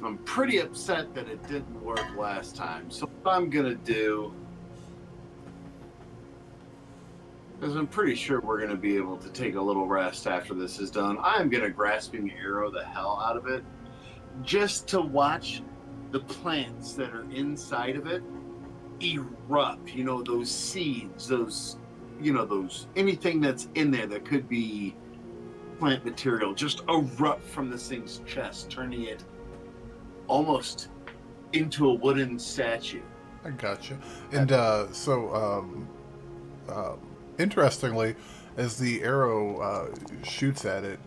I'm pretty upset that it didn't work last time. So what I'm going to do, because I'm pretty sure we're going to be able to take a little rest after this is done, I'm going to grasping arrow the hell out of it just to watch the plants that are inside of it erupt. You know, those seeds, those anything that's in there that could be plant material just erupt from this thing's chest, turning it almost into a wooden statue. I gotcha. And so, interestingly, As the arrow shoots at it,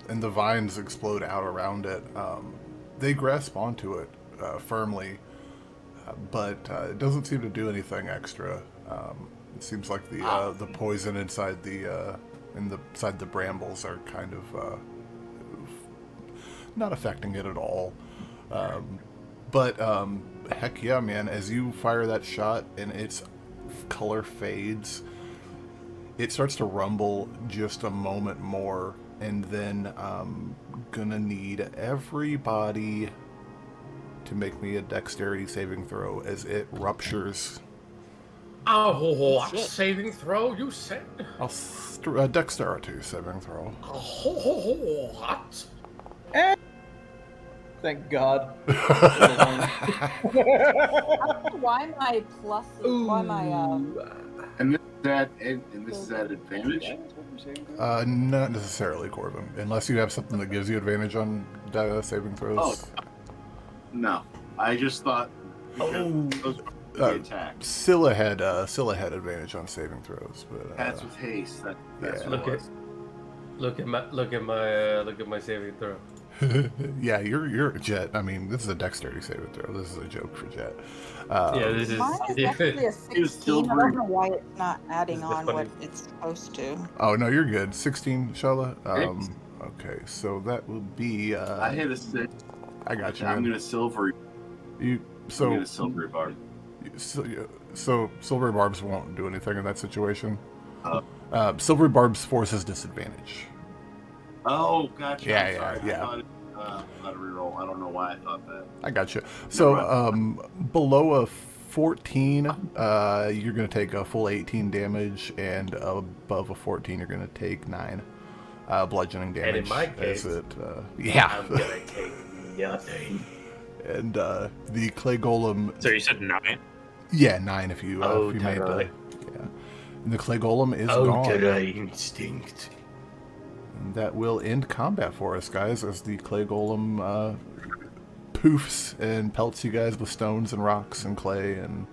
and the vines explode out around it, they grasp onto it firmly, but it doesn't seem to do anything extra. It seems like the poison inside inside the brambles are kind of not affecting it at all. But heck yeah, man! As you fire that shot and its color fades, it starts to rumble just a moment more, and then I'm gonna need everybody to make me a dexterity saving throw as it ruptures. Oh, saving throw, you said? A dexterity saving throw. What? Thank God. I don't know why my plus, why my And this is at advantage. Not necessarily, Corvin, unless you have something that gives you advantage on saving throws. Oh, no, I just thought those were attacks. Scylla had advantage on saving throws, but That's with haste. That's yeah. what it was. Look at my saving throw. yeah, you're a Jet. I mean, this is a dexterity saving throw. This is a joke for Jet. Yeah, this is. mine is actually a 16. I don't know why it's not adding on what it's supposed to. Oh no, you're good. 16, Shalla. Okay, so that will be. I hit a 6. I got you. I'm gonna silver. You I'm gonna silver barb. So silver barbs won't do anything in that situation. Silver barbs forces disadvantage. Oh, gotcha. Yeah, I'm sorry. yeah. I thought it, not a reroll. I don't know why I thought that. I got you. So below a 14, you're going to take a full 18 damage, and above a 14, you're going to take 9 bludgeoning damage. And in my case, yeah. I'm going to take nothing. And the clay golem. So you said 9? Yeah, 9 if you made right. yeah. And the clay golem is gone. Jedi instinct. And that will end combat for us, guys, as the clay golem poofs and pelts you guys with stones and rocks and clay and.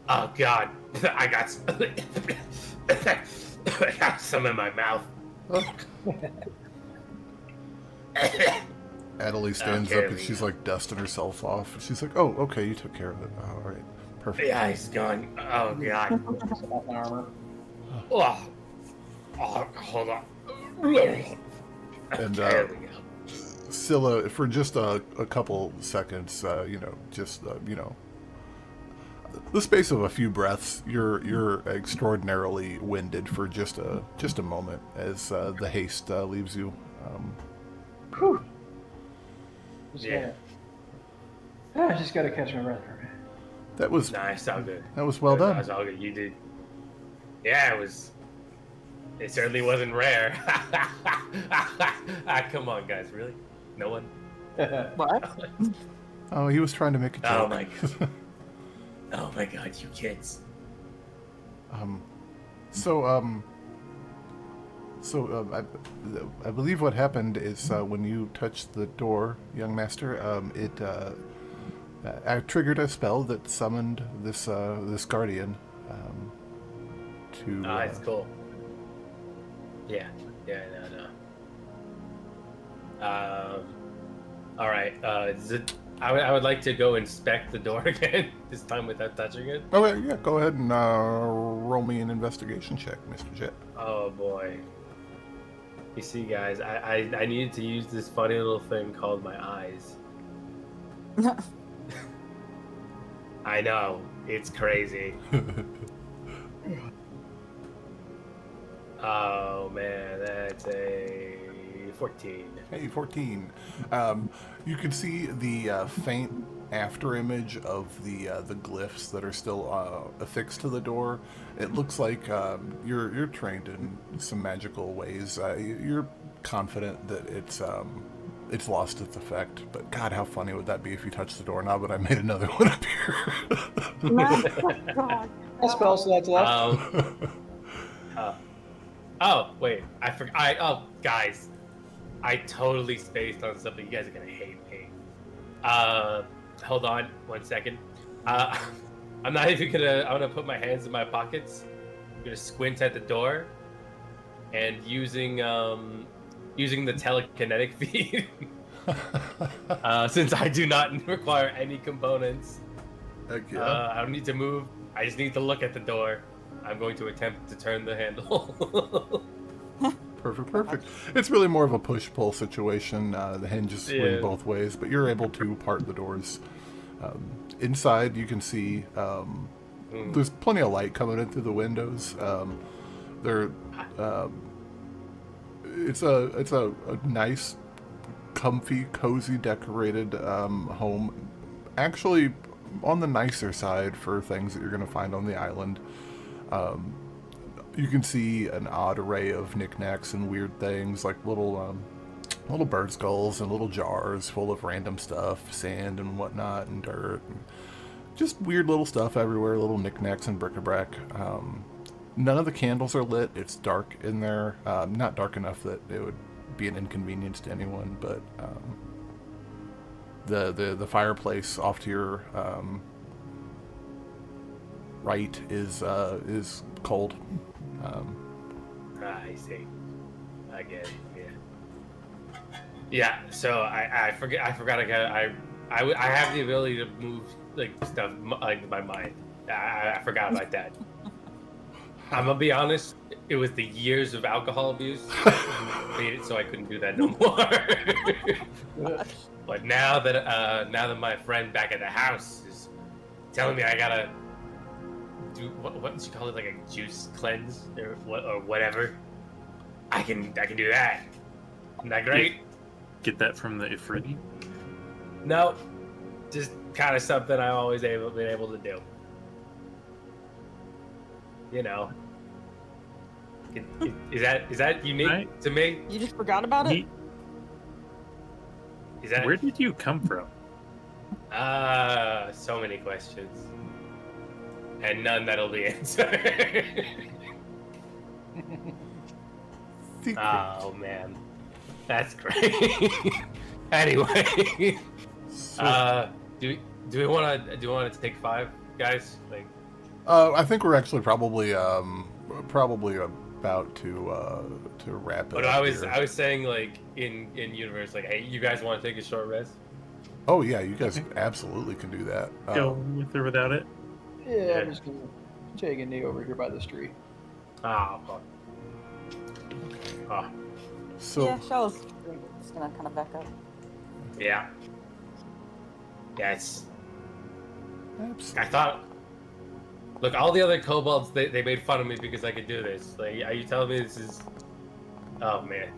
Oh God! I got some in my mouth. Adelie stands up and she's like dusting herself off. She's like, "Oh, okay, you took care of it. Oh, all right, perfect." Yeah, he's gone. Oh God! Armor. Oh, hold on. And There we go. Scylla, for just a couple seconds, the space of a few breaths, you're extraordinarily winded for just a moment as the haste leaves you. Whew. Yeah. I just gotta catch my breath for a minute. That was Nice, all good. that was well done. That's all good. You did. Yeah, it was. It certainly wasn't rare. Come on, guys. Really? No one? What? Oh, he was trying to make a joke. Oh my God. Oh my God, you kids. I believe what happened is when you touched the door, young master, I triggered a spell that summoned this guardian to. It's cool. Yeah, no. All right. I would like to go inspect the door again. This time without touching it. Okay, yeah, go ahead and roll me an investigation check, Mr. Jet. Oh boy. You see, guys, I needed to use this funny little thing called my eyes. I know, it's crazy. Oh man, that's a 14. Hey, 14. You can see the faint after image of the glyphs that are still affixed to the door. It looks like you're trained in some magical ways. You're confident that it's lost its effect. But God, how funny would that be if you touched the doorknob and I made another one appear? God. A spell slots left. Oh wait, I forgot. Oh guys, I totally spaced on something. You guys are gonna hate me. Hold on 1 second. I'm not even gonna. I'm gonna put my hands in my pockets. I'm gonna squint at the door, and using the telekinetic feed. Since I do not require any components, Heck yeah. I don't need to move. I just need to look at the door. I'm going to attempt to turn the handle. Perfect. It's really more of a push-pull situation. The hinges swing both ways, but you're able to part the doors. Inside, you can see there's plenty of light coming in through the windows. It's a nice, comfy, cozy, decorated home. Actually, on the nicer side for things that you're going to find on the island. You can see an odd array of knickknacks and weird things, like little bird skulls and little jars full of random stuff, sand and whatnot, and dirt. And just weird little stuff everywhere, little knickknacks and bric-a-brac. None of the candles are lit. It's dark in there. Not dark enough that it would be an inconvenience to anyone, but the fireplace off to your right is cold. I see. I get it. Yeah. So I forgot. I have the ability to move like stuff like my mind. I forgot about that. I'm gonna be honest. It was the years of alcohol abuse made it so I couldn't do that no more. But now that my friend back at the house is telling me I gotta do what did you call it, like a juice cleanse or whatever, I can do that. Isn't that great? Get that from the Ifriti? No, just kind of something I always been able to do. You know, is that unique to me? You just forgot about it? Is that Where did you come from? So many questions. And none that'll be answered. Oh man, that's great. Anyway, do we want to take 5, guys? Like, I think we're actually probably about to wrap it. But up I was here. saying, like, in universe, like, hey, you guys want to take a short rest? Oh yeah, you guys absolutely can do that. Go with or without it? Yeah, I'm just gonna take a knee over here by this tree. Oh, fuck. Oh, So Yeah, Shalla's just gonna kind of back up. yeah. Yeah, it's... absolutely. I thought... Look, all the other kobolds, they made fun of me because I could do this. Like, are you telling me this is... Oh, man.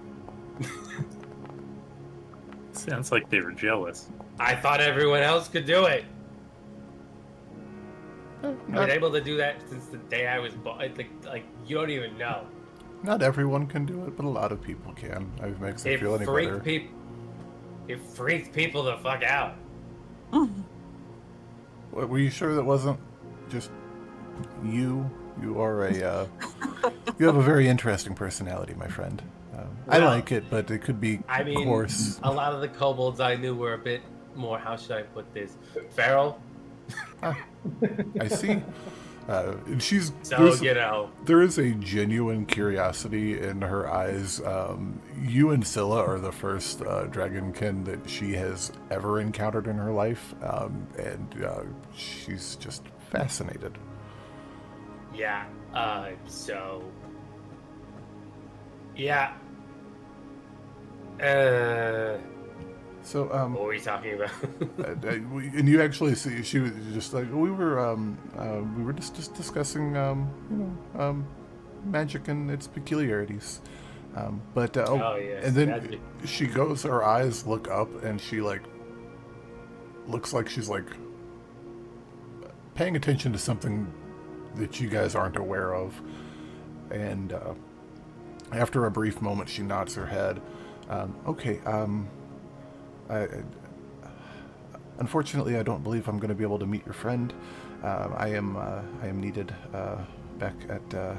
Sounds like they were jealous. I thought everyone else could do it. I've Not, been able to do that since the day I was born. Like, you don't even know. not everyone can do it, but a lot of people can. It makes them feel any better. It freaked people the fuck out. Were you sure that wasn't just you? You are a you have a very interesting personality, my friend. I Well, like it, but it could be I mean, coarse. a lot of the kobolds I knew were a bit more, how should I put this, feral. I see. And she's So, you know, there is a genuine curiosity in her eyes. You and Scylla are the first dragonkin that she has ever encountered in her life, and she's just fascinated. yeah, so, yeah. So, What were we talking about? and you actually see she was just like we were just discussing magic and its peculiarities. Oh, yes, and then magic. she goes, her eyes look up, and she looks like she's paying attention to something that you guys aren't aware of. And after a brief moment, she nods her head. Okay. Unfortunately, I don't believe I'm going to be able to meet your friend. I am needed back at the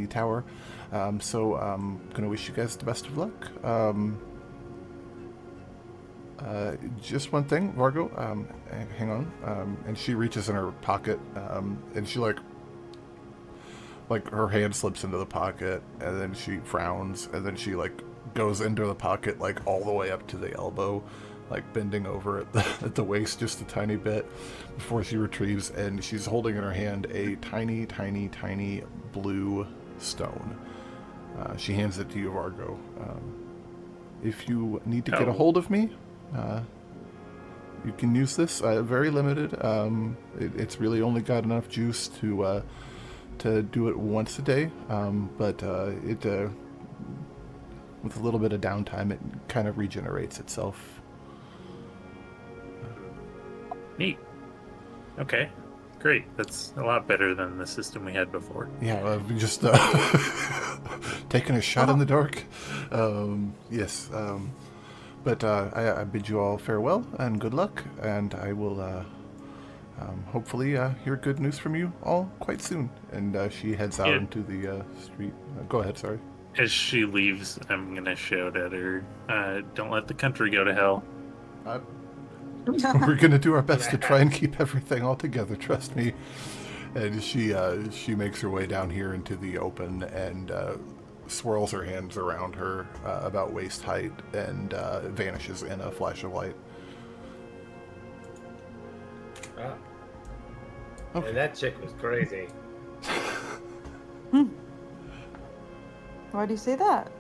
tower. So I'm going to wish you guys the best of luck. Just one thing, Vargo. Hang on. And she reaches in her pocket, and she like her hand slips into the pocket, and then she frowns, and then she like goes into the pocket like all the way up to the elbow, like bending over at the waist just a tiny bit before she retrieves, and she's holding in her hand a tiny, tiny, tiny blue stone. She hands it to you, Vargo. If you need to get a hold of me, you can use this. Very limited. It's really only got enough juice to do it once a day, but with a little bit of downtime, it kind of regenerates itself. Neat. Okay. Great. That's a lot better than the system we had before. Yeah, we just taking a shot in the dark. Yes. But I bid you all farewell and good luck, and I will hopefully hear good news from you all quite soon. And she heads out into the street. Go ahead, sorry. As she leaves, I'm going to shout at her, don't let the country go to hell. We're going to do our best to try and keep everything all together, trust me. And she makes her way down here into the open and swirls her hands around her about waist height and vanishes in a flash of light. Wow. Okay. And that chick was crazy. Why do you say that?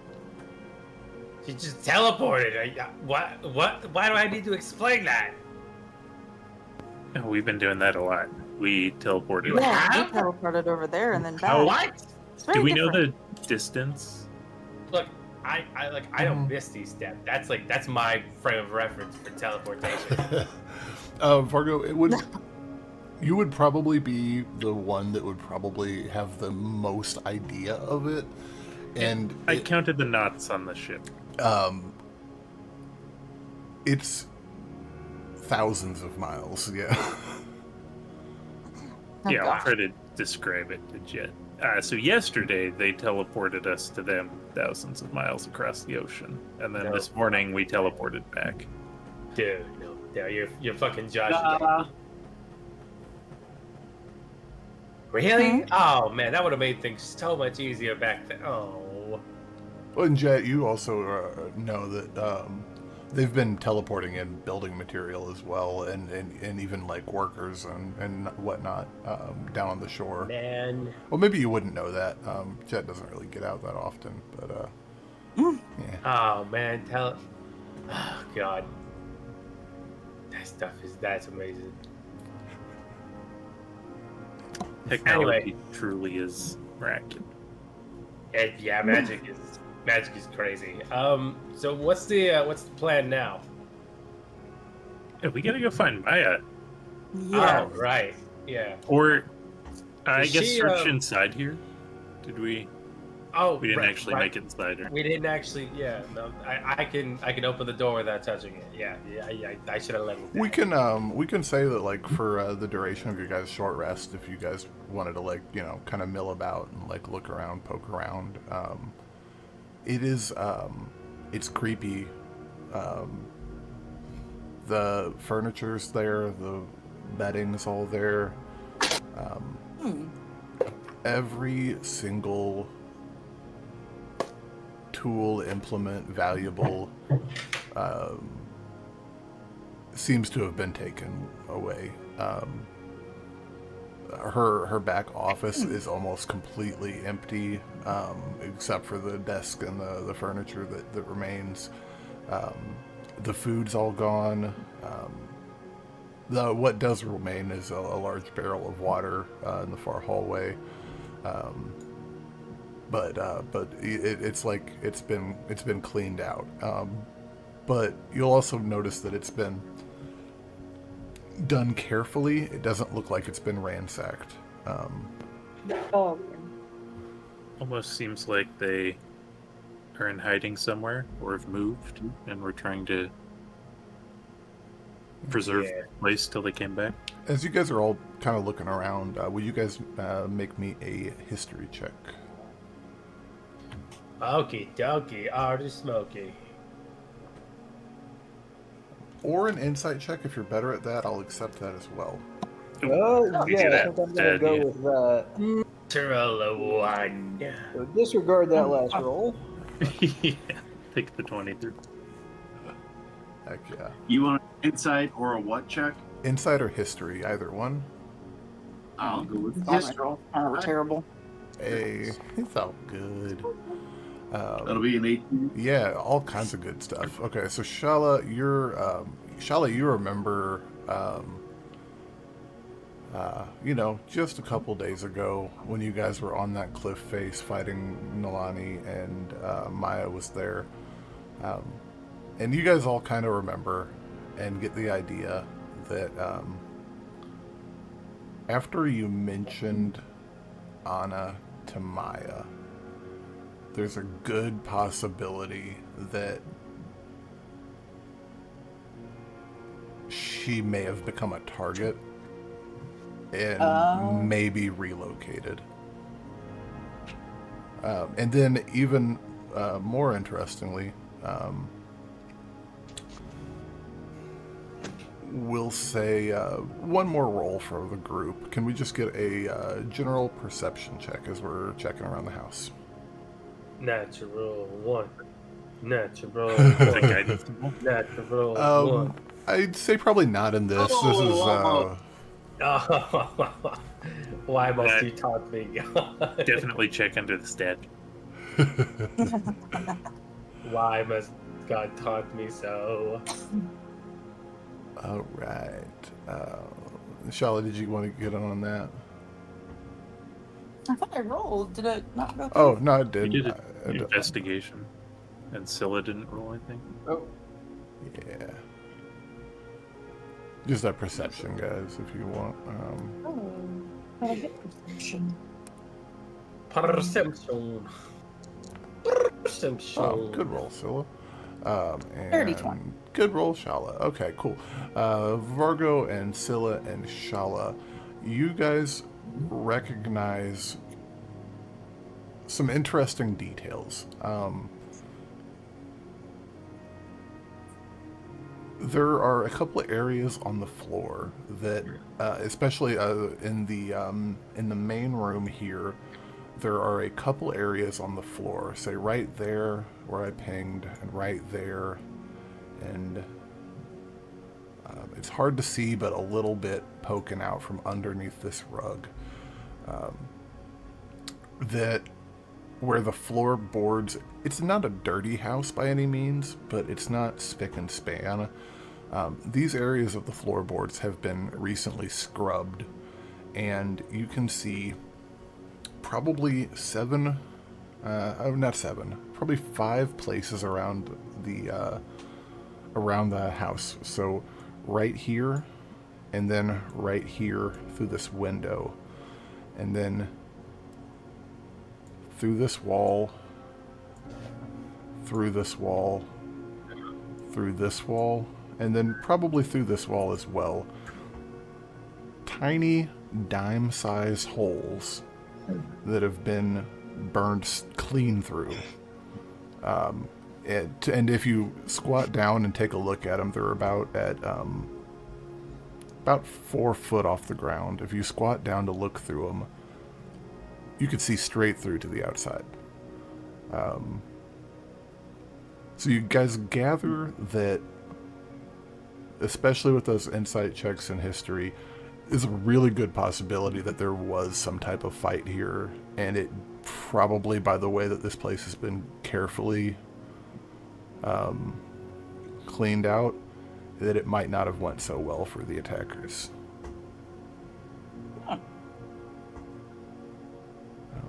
She just teleported. Why do I need to explain that? Oh, we've been doing that a lot. We teleported. Yeah, we teleported over there and then back. What? It's very Do we different. know the distance? Look, I don't miss these steps. That's my frame of reference for teleportation. Vargo, it would. You would probably be the one that would probably have the most idea of it, and I counted the knots on the ship. It's thousands of miles. Yeah. Oh, Yeah, I'll gosh. try to describe it to Jet. So yesterday they teleported us to them thousands of miles across the ocean, and then this morning we teleported back. Dude, no, you're fucking Josh. Really? Oh man, that would have made things so much easier back then. Oh. Well, and Jet, you also know that they've been teleporting in building material as well, and even like workers and whatnot down on the shore. Man. Well, maybe you wouldn't know that. Jet doesn't really get out that often, but yeah. Oh man, oh god. That's amazing. Technology truly is miraculous. Yeah, magic is crazy. So what's the plan now? Yeah, we gotta go find Maya. Yeah. Oh, right. Yeah. Or I Is guess she, search inside here. Did we? Oh, We didn't right, actually right. make it inside her. We didn't actually. Yeah. No, I can open the door without touching it. Yeah. I should have led with that. We can say that like for the duration of your guys' short rest, if you guys wanted to like kind of mill about and like look around, poke around, it is it's creepy. The furniture's there, the bedding's all there. Every single tool, implement, valuable seems to have been taken away. Her back office is almost completely empty, except for the desk and the furniture that remains. The food's all gone. What does remain is a large barrel of water in the far hallway. But it's like it's been cleaned out. But you'll also notice that it's been done carefully. It doesn't look like it's been ransacked. Oh. Almost seems like they are in hiding somewhere or have moved, and we're trying to preserve the place till they came back. As you guys are all kind of looking around, will you guys make me a history check? Okie dokie, Artie Smoky. or an insight check if you're better at that. I'll accept that as well. Oh, We do yeah, I that think I'm going to go with that. Natural one. So disregard that last roll. Yeah, pick the 23. Heck yeah. You want an insight or a what check? Insight or history, either one. I'll go with This history. roll. Oh, terrible. Hey, it felt good. That'll be an 18. Yeah, all kinds of good stuff. Okay, so Shalla, you remember, just a couple days ago when you guys were on that cliff face fighting Nalani and Maya was there. And you guys all kind of remember and get the idea that after you mentioned Anna to Maya, there's a good possibility that she may have become a target and maybe relocated. And then even more interestingly, we'll say one more roll for the group. Can we just get a general perception check as we're checking around the house? Natural one. Natural Guidance. one. Natural one. I'd say probably not in this. This is Why must you taunt me? Definitely check under the stat. Why must God taunt me so? all right. Shalla, did you want to get on that? I thought I rolled. Did it not go through? Oh no, it You did. did an investigation, and Scylla didn't roll anything. Oh, Yeah. Just that perception, guys, if you want. But I get perception. Perception. Perception. Oh, good roll, Scylla. And 30-20. Good roll, Shalla. Okay, cool. Vargo and Scylla and Shalla, you guys recognize some interesting details. There are a couple of areas on the floor that, especially in the main room here, there are a couple areas on the floor. Say right there where I pinged, and right there, and it's hard to see, but a little bit poking out from underneath this rug. That where the floorboards, it's not a dirty house by any means, but it's not spick and span. These areas of the floorboards have been recently scrubbed, and you can see probably probably 5 places around the house. So right here, and then right here through this window, and then through this wall, through this wall, through this wall, and then probably through this wall as well. Tiny dime-sized holes that have been burned clean through. And if you squat down and take a look at them, they're about 4 foot off the ground. If you squat down to look through them, you could see straight through to the outside. So you guys gather that, especially with those insight checks in history, is a really good possibility that there was some type of fight here, and it probably, by the way that this place has been carefully cleaned out, that it might not have went so well for the attackers.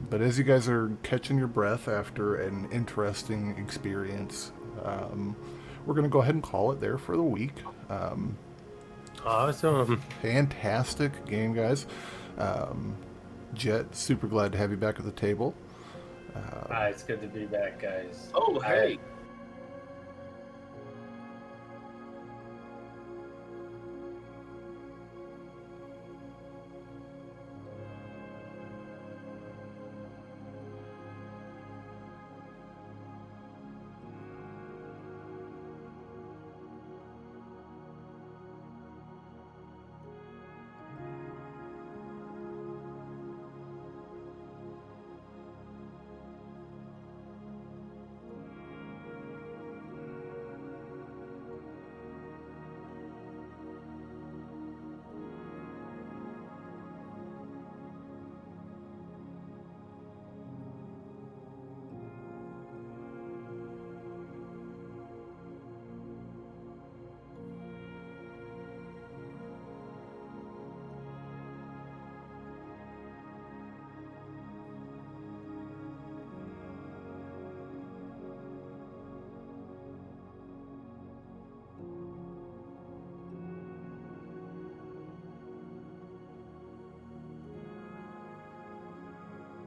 But as you guys are catching your breath after an interesting experience, we're going to go ahead and call it there for the week. Awesome. Fantastic game, guys. Jet, super glad to have you back at the table. It's good to be back, guys. Oh, hey.